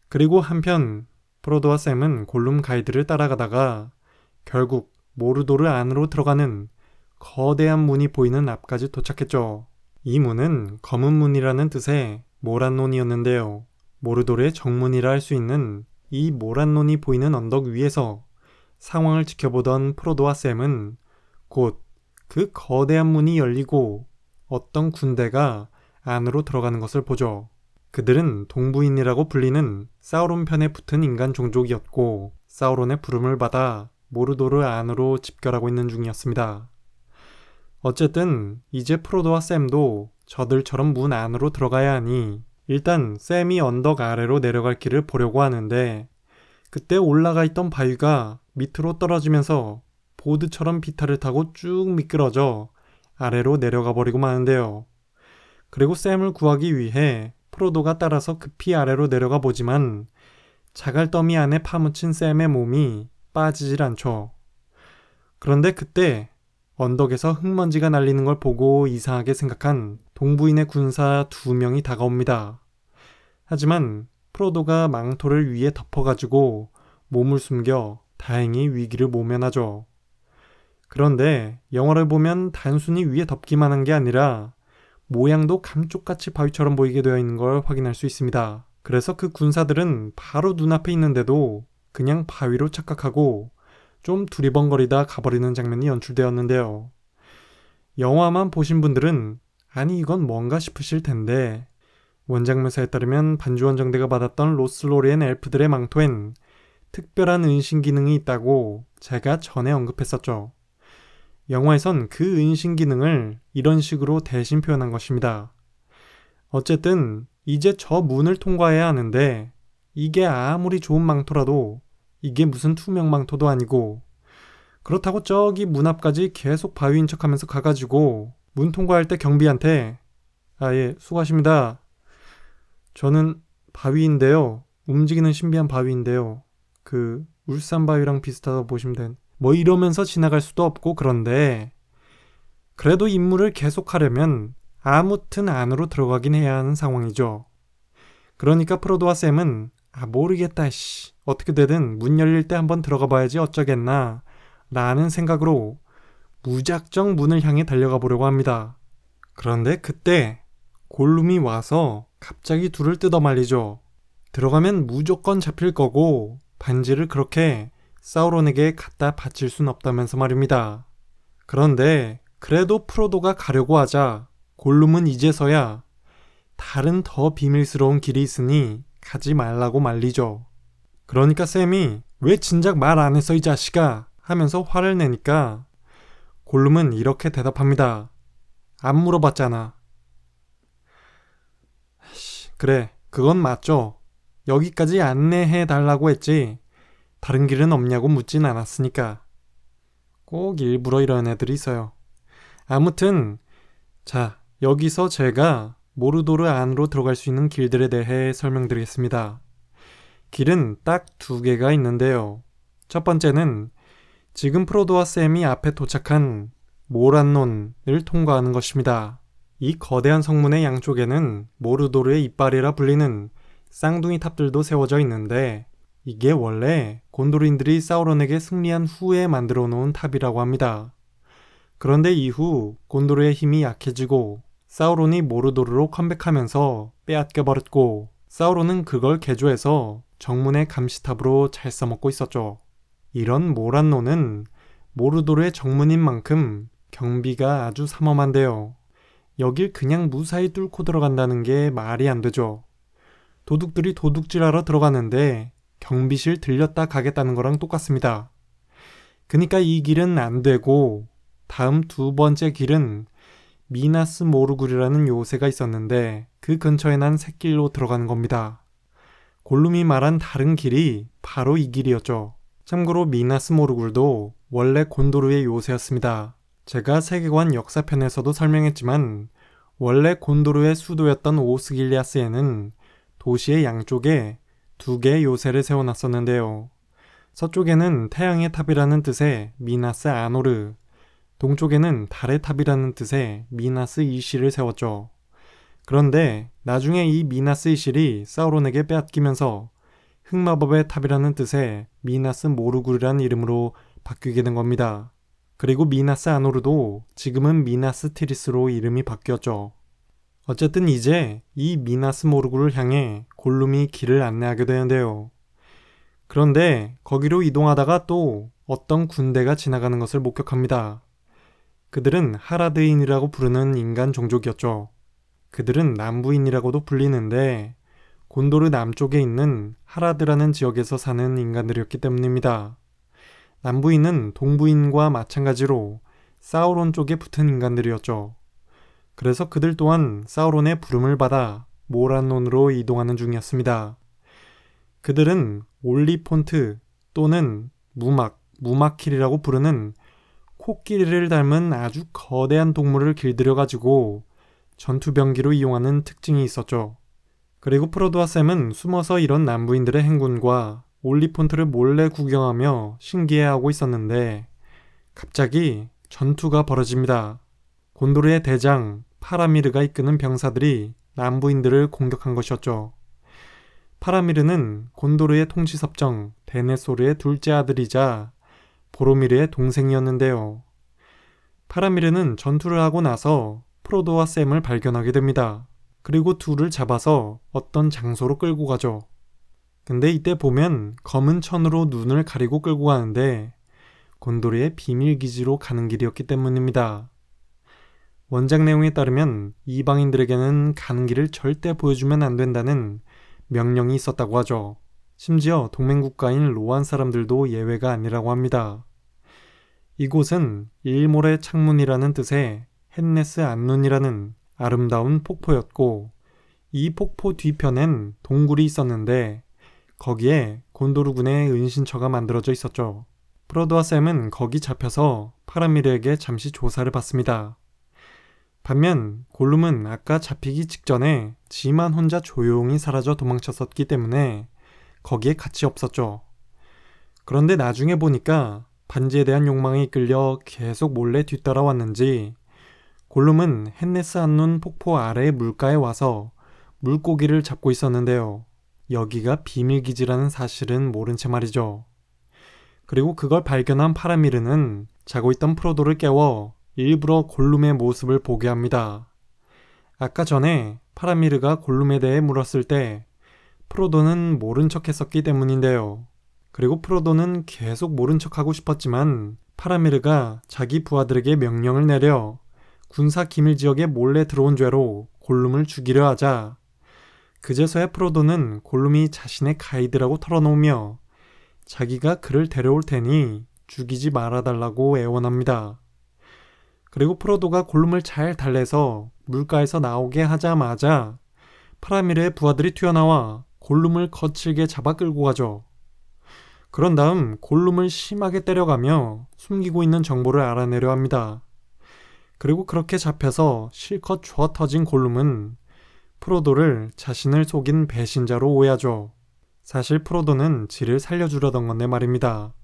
그리고 한편 프로도와 샘은 골룸 가이드를 따라가다가 결국 모르도르 안으로 들어가는 거대한 문이 보이는 앞까지 도착했죠. 이 문은 검은 문이라는 뜻의 모란논이었는데요. 모르도르의 정문이라 할 수 있는 이 모란논이 보이는 언덕 위에서 상황을 지켜보던 프로도와 샘은 곧 그 거대한 문이 열리고 어떤 군대가 안으로 들어가는 것을 보죠. 그들은 동부인이라고 불리는 사우론 편에 붙은 인간 종족이었고 사우론의 부름을 받아 모르도르 안으로 집결하고 있는 중이었습니다. 어쨌든 이제 프로도와 샘도 저들처럼 문 안으로 들어가야 하니 일단 샘이 언덕 아래로 내려갈 길을 보려고 하는데 그때 올라가 있던 바위가 밑으로 떨어지면서 보드처럼 비탈을 타고 쭉 미끄러져 아래로 내려가 버리고 마는데요. 그리고 샘을 구하기 위해 프로도가 따라서 급히 아래로 내려가 보지만 자갈더미 안에 파묻힌 샘의 몸이 빠지질 않죠. 그런데 그때 언덕에서 흙먼지가 날리는 걸 보고 이상하게 생각한 동부인의 군사 2명이 다가옵니다. 하지만 프로도가 망토를 위에 덮어가지고 몸을 숨겨 다행히 위기를 모면하죠. 그런데 영화를 보면 단순히 위에 덮기만 한 게 아니라 모양도 감쪽같이 바위처럼 보이게 되어 있는 걸 확인할 수 있습니다. 그래서 그 군사들은 바로 눈앞에 있는데도 그냥 바위로 착각하고 좀 두리번거리다 가버리는 장면이 연출되었는데요. 영화만 보신 분들은 아니 이건 뭔가 싶으실 텐데 원작 묘사에 따르면 반주원 정대가 받았던 로슬로리엔 엘프들의 망토엔 특별한 은신 기능이 있다고 제가 전에 언급했었죠. 영화에선 그 은신 기능을 이런 식으로 대신 표현한 것입니다. 어쨌든 이제 저 문을 통과해야 하는데 이게 아무리 좋은 망토라도 이게 무슨 투명 망토도 아니고 그렇다고 저기 문 앞까지 계속 바위인 척하면서 가가지고 문 통과할 때 경비한테 예 수고하십니다. 저는 바위인데요. 움직이는 신비한 바위인데요. 그 울산 바위랑 비슷하다고 보시면 된 뭐 이러면서 지나갈 수도 없고 그런데 그래도 임무를 계속하려면 아무튼 안으로 들어가긴 해야 하는 상황이죠. 그러니까 프로도와 샘은 모르겠다 어떻게 되든 문 열릴 때 한번 들어가 봐야지 어쩌겠나 라는 생각으로 무작정 문을 향해 달려가 보려고 합니다. 그런데 그때 골룸이 와서 갑자기 둘을 뜯어말리죠. 들어가면 무조건 잡힐 거고 반지를 그렇게 사우론에게 갖다 바칠 순 없다면서 말입니다. 그런데 그래도 프로도가 가려고 하자 골룸은 이제서야 다른 더 비밀스러운 길이 있으니 가지 말라고 말리죠. 그러니까 샘이 왜 진작 말 안 했어 이 자식아 하면서 화를 내니까 골룸은 이렇게 대답합니다. 안 물어봤잖아. 그래 그건 맞죠. 여기까지 안내해 달라고 했지 다른 길은 없냐고 묻진 않았으니까. 꼭 일부러 이런 애들이 있어요. 아무튼 자 여기서 제가 모르도르 안으로 들어갈 수 있는 길들에 대해 설명드리겠습니다. 길은 딱 2개가 있는데요. 첫 번째는 지금 프로도와 샘이 앞에 도착한 모란논을 통과하는 것입니다. 이 거대한 성문의 양쪽에는 모르도르의 이빨이라 불리는 쌍둥이 탑들도 세워져 있는데 이게 원래 곤도르인들이 사우론에게 승리한 후에 만들어 놓은 탑이라고 합니다. 그런데 이후 곤도르의 힘이 약해지고 사우론이 모르도르로 컴백하면서 빼앗겨버렸고 사우론은 그걸 개조해서 정문의 감시탑으로 잘 써먹고 있었죠. 이런 모란논은 모르도르의 정문인 만큼 경비가 아주 삼엄한데요. 여길 그냥 무사히 뚫고 들어간다는 게 말이 안 되죠. 도둑들이 도둑질하러 들어갔는데 경비실 들렸다 가겠다는 거랑 똑같습니다. 그러니까 이 길은 안 되고 다음 2번째 길은 미나스 모르굴이라는 요새가 있었는데 그 근처에 난 샛길로 들어가는 겁니다. 골룸이 말한 다른 길이 바로 이 길이었죠. 참고로 미나스 모르굴도 원래 곤도르의 요새였습니다. 제가 세계관 역사편에서도 설명했지만 원래 곤도르의 수도였던 오스길리아스에는 도시의 양쪽에 2개의 요새를 세워놨었는데요. 서쪽에는 태양의 탑이라는 뜻의 미나스 아노르, 동쪽에는 달의 탑이라는 뜻의 미나스 이실을 세웠죠. 그런데 나중에 이 미나스 이실이 사우론에게 빼앗기면서 흑마법의 탑이라는 뜻의 미나스 모르굴이라는 이름으로 바뀌게 된 겁니다. 그리고 미나스 아노르도 지금은 미나스 티리스로 이름이 바뀌었죠. 어쨌든 이제 이 미나스 모르굴을 향해 골룸이 길을 안내하게 되는데요. 그런데 거기로 이동하다가 또 어떤 군대가 지나가는 것을 목격합니다. 그들은 하라드인이라고 부르는 인간 종족이었죠. 그들은 남부인이라고도 불리는데 곤도르 남쪽에 있는 하라드라는 지역에서 사는 인간들이었기 때문입니다. 남부인은 동부인과 마찬가지로 사우론 쪽에 붙은 인간들이었죠. 그래서 그들 또한 사우론의 부름을 받아 모란론으로 이동하는 중이었습니다. 그들은 올리폰트 또는 무마킬이라고 부르는 코끼리를 닮은 아주 거대한 동물을 길들여가지고 전투병기로 이용하는 특징이 있었죠. 그리고 프로도와 샘은 숨어서 이런 남부인들의 행군과 올리폰트를 몰래 구경하며 신기해하고 있었는데 갑자기 전투가 벌어집니다. 곤도르의 대장 파라미르가 이끄는 병사들이 남부인들을 공격한 것이었죠. 파라미르는 곤도르의 통치섭정 데네소르의 둘째 아들이자 보로미르의 동생이었는데요. 파라미르는 전투를 하고 나서 프로도와 샘을 발견하게 됩니다. 그리고 둘을 잡아서 어떤 장소로 끌고 가죠. 근데 이때 보면 검은 천으로 눈을 가리고 끌고 가는데 곤도르의 비밀기지로 가는 길이었기 때문입니다. 원작 내용에 따르면 이방인들에게는 가는 길을 절대 보여주면 안 된다는 명령이 있었다고 하죠. 심지어 동맹국가인 로안 사람들도 예외가 아니라고 합니다. 이곳은 일몰의 창문이라는 뜻의 헨네스 안눈이라는 아름다운 폭포였고 이 폭포 뒤편엔 동굴이 있었는데 거기에 곤도르군의 은신처가 만들어져 있었죠. 프로도와 샘은 거기 잡혀서 파라미르에게 잠시 조사를 받습니다. 반면 골룸은 아까 잡히기 직전에 지만 혼자 조용히 사라져 도망쳤었기 때문에 거기에 같이 없었죠. 그런데 나중에 보니까 반지에 대한 욕망에 이끌려 계속 몰래 뒤따라왔는지 골룸은 헨네스 안눈 폭포 아래의 물가에 와서 물고기를 잡고 있었는데요. 여기가 비밀기지라는 사실은 모른 채 말이죠. 그리고 그걸 발견한 파라미르는 자고 있던 프로도를 깨워 일부러 골룸의 모습을 보게 합니다. 아까 전에 파라미르가 골룸에 대해 물었을 때 프로도는 모른 척 했었기 때문인데요. 그리고 프로도는 계속 모른 척 하고 싶었지만 파라미르가 자기 부하들에게 명령을 내려 군사 기밀 지역에 몰래 들어온 죄로 골룸을 죽이려 하자 그제서야 프로도는 골룸이 자신의 가이드라고 털어놓으며 자기가 그를 데려올 테니 죽이지 말아달라고 애원합니다. 그리고 프로도가 골룸을 잘 달래서 물가에서 나오게 하자마자 파라미르의 부하들이 튀어나와 골룸을 거칠게 잡아 끌고 가죠. 그런 다음 골룸을 심하게 때려가며 숨기고 있는 정보를 알아내려 합니다. 그리고 그렇게 잡혀서 실컷 주워 터진 골룸은 프로도를 자신을 속인 배신자로 오해하죠. 사실 프로도는 지를 살려주려던 건데 말입니다.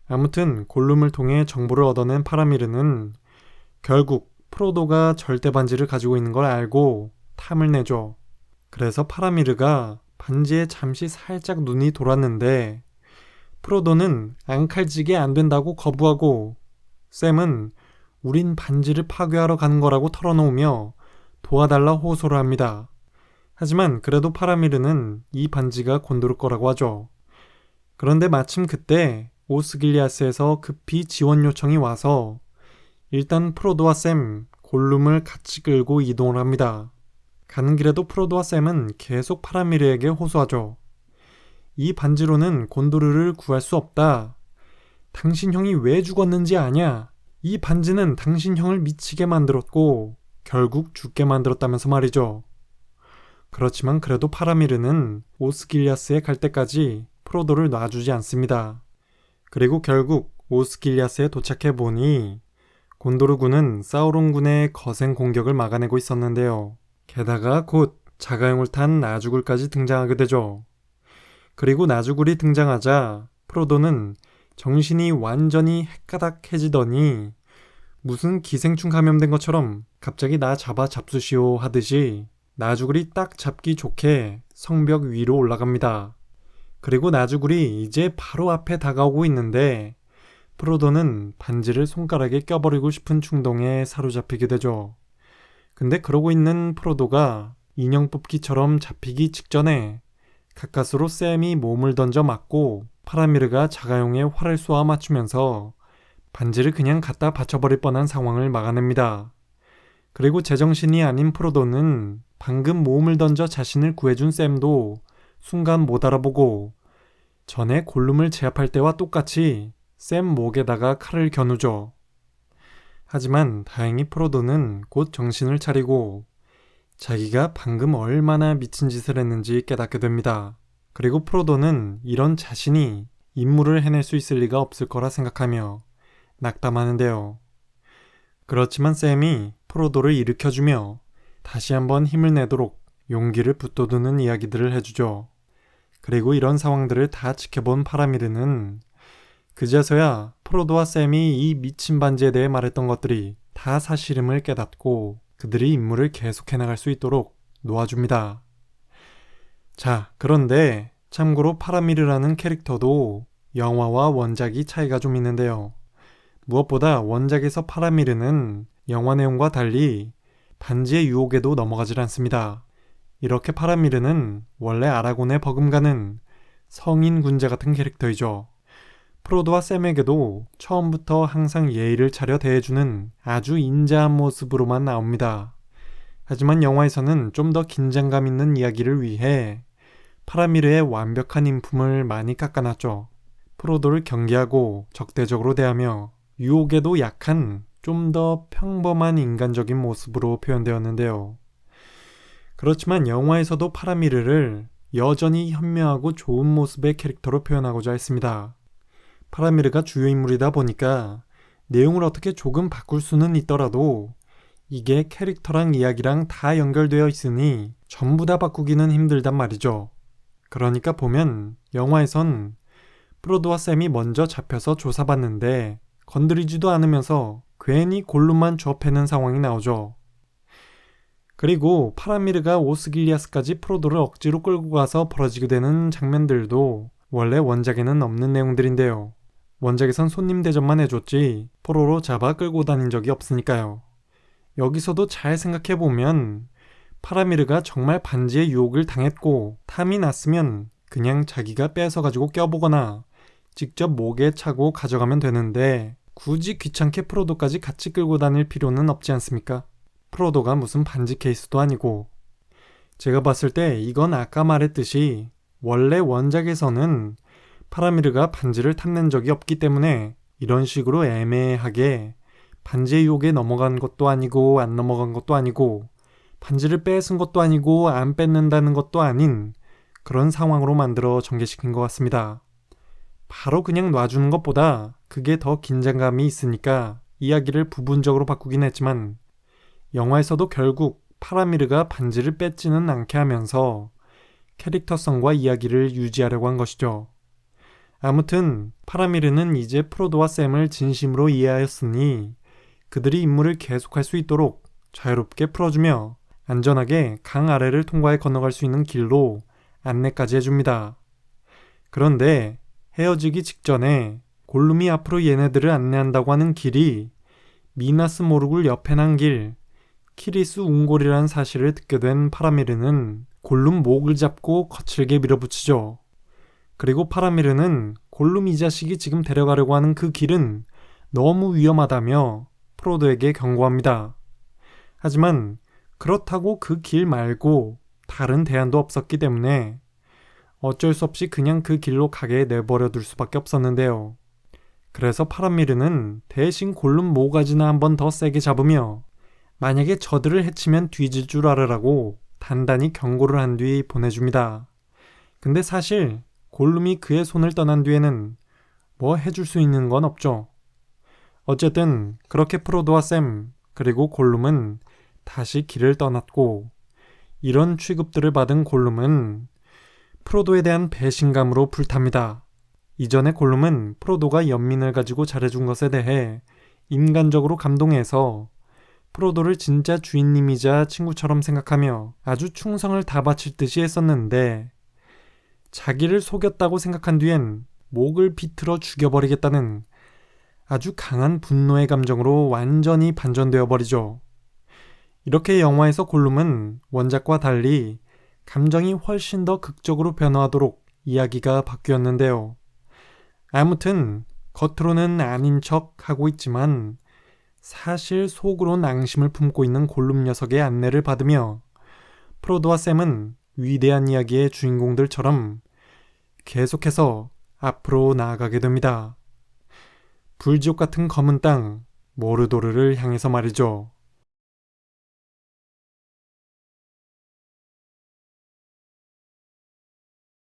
아무튼 골룸을 통해 정보를 얻어낸 파라미르는 결국 프로도가 절대 반지를 가지고 있는 걸 알고 탐을 내죠. 그래서 파라미르가 반지에 잠시 살짝 눈이 돌았는데 프로도는 앙칼지게 안 된다고 거부하고 샘은 우린 반지를 파괴하러 가는 거라고 털어놓으며 도와달라 호소를 합니다. 하지만 그래도 파라미르는 이 반지가 곤도르 거라고 하죠. 그런데 마침 그때 오스길리아스에서 급히 지원 요청이 와서 일단 프로도와 샘, 골룸을 같이 끌고 이동을 합니다. 가는 길에도 프로도와 샘은 계속 파라미르에게 호소하죠. 이 반지로는 곤도르를 구할 수 없다. 당신 형이 왜 죽었는지 아냐? 이 반지는 당신 형을 미치게 만들었고 결국 죽게 만들었다면서 말이죠. 그렇지만 그래도 파라미르는 오스길리아스에 갈 때까지 프로도를 놔주지 않습니다. 그리고 결국 오스길리아스에 도착해 보니 곤도르군은 사우론군의 거센 공격을 막아내고 있었는데요. 게다가 곧 자가용을 탄 나주굴까지 등장하게 되죠. 그리고 나주굴이 등장하자 프로도는 정신이 완전히 헷가닥해지더니 무슨 기생충 감염된 것처럼 갑자기 나 잡아 잡수시오 하듯이 나주글이 딱 잡기 좋게 성벽 위로 올라갑니다. 그리고 나주글이 이제 바로 앞에 다가오고 있는데 프로도는 반지를 손가락에 껴버리고 싶은 충동에 사로잡히게 되죠. 근데 그러고 있는 프로도가 인형 뽑기처럼 잡히기 직전에 가까스로 샘이 몸을 던져 맞고 파라미르가 자가용에 활을 쏘아 맞추면서 반지를 그냥 갖다 받쳐버릴 뻔한 상황을 막아냅니다. 그리고 제정신이 아닌 프로도는 방금 몸을 던져 자신을 구해준 샘도 순간 못 알아보고 전에 골룸을 제압할 때와 똑같이 샘 목에다가 칼을 겨누죠. 하지만 다행히 프로도는 곧 정신을 차리고 자기가 방금 얼마나 미친 짓을 했는지 깨닫게 됩니다. 그리고 프로도는 이런 자신이 임무를 해낼 수 있을 리가 없을 거라 생각하며 낙담하는데요. 그렇지만 샘이 프로도를 일으켜주며 다시 한번 힘을 내도록 용기를 붙돋우는 이야기들을 해주죠. 그리고 이런 상황들을 다 지켜본 파라미르는 그제서야 프로도와 샘이 이 미친 반지에 대해 말했던 것들이 다 사실임을 깨닫고 그들이 임무를 계속해 나갈 수 있도록 놓아줍니다. 자, 그런데 참고로 파라미르라는 캐릭터도 영화와 원작이 차이가 좀 있는데요. 무엇보다 원작에서 파라미르는 영화 내용과 달리 반지의 유혹에도 넘어가질 않습니다. 이렇게 파라미르는 원래 아라곤에 버금가는 성인 군자 같은 캐릭터이죠. 프로도와 샘에게도 처음부터 항상 예의를 차려 대해주는 아주 인자한 모습으로만 나옵니다. 하지만 영화에서는 좀 더 긴장감 있는 이야기를 위해 파라미르의 완벽한 인품을 많이 깎아놨죠. 프로도를 경계하고 적대적으로 대하며 유혹에도 약한 좀 더 평범한 인간적인 모습으로 표현되었는데요. 그렇지만 영화에서도 파라미르를 여전히 현명하고 좋은 모습의 캐릭터로 표현하고자 했습니다. 파라미르가 주요 인물이다 보니까 내용을 어떻게 조금 바꿀 수는 있더라도 이게 캐릭터랑 이야기랑 다 연결되어 있으니 전부 다 바꾸기는 힘들단 말이죠. 그러니까 보면 영화에선 프로도와 샘이 먼저 잡혀서 조사받는데 건드리지도 않으면서 괜히 골룸만 주업해는 상황이 나오죠. 그리고 파라미르가 오스길리아스까지 프로도를 억지로 끌고 가서 벌어지게 되는 장면들도 원래 원작에는 없는 내용들인데요. 원작에선 손님 대접만 해줬지 포로로 잡아 끌고 다닌 적이 없으니까요. 여기서도 잘 생각해보면 파라미르가 정말 반지의 유혹을 당했고 탐이 났으면 그냥 자기가 뺏어가지고 껴보거나 직접 목에 차고 가져가면 되는데 굳이 귀찮게 프로도까지 같이 끌고 다닐 필요는 없지 않습니까? 프로도가 무슨 반지 케이스도 아니고. 제가 봤을 때 이건 아까 말했듯이 원래 원작에서는 파라미르가 반지를 탐낸 적이 없기 때문에 이런 식으로 애매하게 반지의 유혹에 넘어간 것도 아니고 안 넘어간 것도 아니고 반지를 뺏은 것도 아니고 안 뺏는다는 것도 아닌 그런 상황으로 만들어 전개시킨 것 같습니다. 바로 그냥 놔주는 것보다 그게 더 긴장감이 있으니까 이야기를 부분적으로 바꾸긴 했지만 영화에서도 결국 파라미르가 반지를 뺏지는 않게 하면서 캐릭터성과 이야기를 유지하려고 한 것이죠. 아무튼 파라미르는 이제 프로도와 샘을 진심으로 이해하였으니 그들이 임무를 계속할 수 있도록 자유롭게 풀어주며 안전하게 강 아래를 통과해 건너갈 수 있는 길로 안내까지 해줍니다. 그런데 헤어지기 직전에 골룸이 앞으로 얘네들을 안내한다고 하는 길이 미나스 모르굴 옆에 난 길, 키리스 웅골이라는 사실을 듣게 된 파라미르는 골룸 목을 잡고 거칠게 밀어붙이죠. 그리고 파라미르는 골룸 이 자식이 지금 데려가려고 하는 그 길은 너무 위험하다며 프로도에게 경고합니다. 하지만 그렇다고 그 길 말고 다른 대안도 없었기 때문에 어쩔 수 없이 그냥 그 길로 가게 내버려 둘 수밖에 없었는데요. 그래서 파라미르는 대신 골룸 모가지나 한 번 더 세게 잡으며 만약에 저들을 해치면 뒤질 줄 알으라고 단단히 경고를 한 뒤 보내줍니다. 근데 사실 골룸이 그의 손을 떠난 뒤에는 뭐 해줄 수 있는 건 없죠. 어쨌든 그렇게 프로도와 샘 그리고 골룸은 다시 길을 떠났고 이런 취급들을 받은 골룸은 프로도에 대한 배신감으로 불탑니다. 이전에 골룸은 프로도가 연민을 가지고 잘해준 것에 대해 인간적으로 감동해서 프로도를 진짜 주인님이자 친구처럼 생각하며 아주 충성을 다 바칠 듯이 했었는데 자기를 속였다고 생각한 뒤엔 목을 비틀어 죽여버리겠다는 아주 강한 분노의 감정으로 완전히 반전되어 버리죠. 이렇게 영화에서 골룸은 원작과 달리 감정이 훨씬 더 극적으로 변화하도록 이야기가 바뀌었는데요. 아무튼 겉으로는 아닌 척 하고 있지만 사실 속으론 앙심을 품고 있는 골룸 녀석의 안내를 받으며 프로도와 샘은 위대한 이야기의 주인공들처럼 계속해서 앞으로 나아가게 됩니다. 불지옥 같은 검은 땅 모르도르를 향해서 말이죠.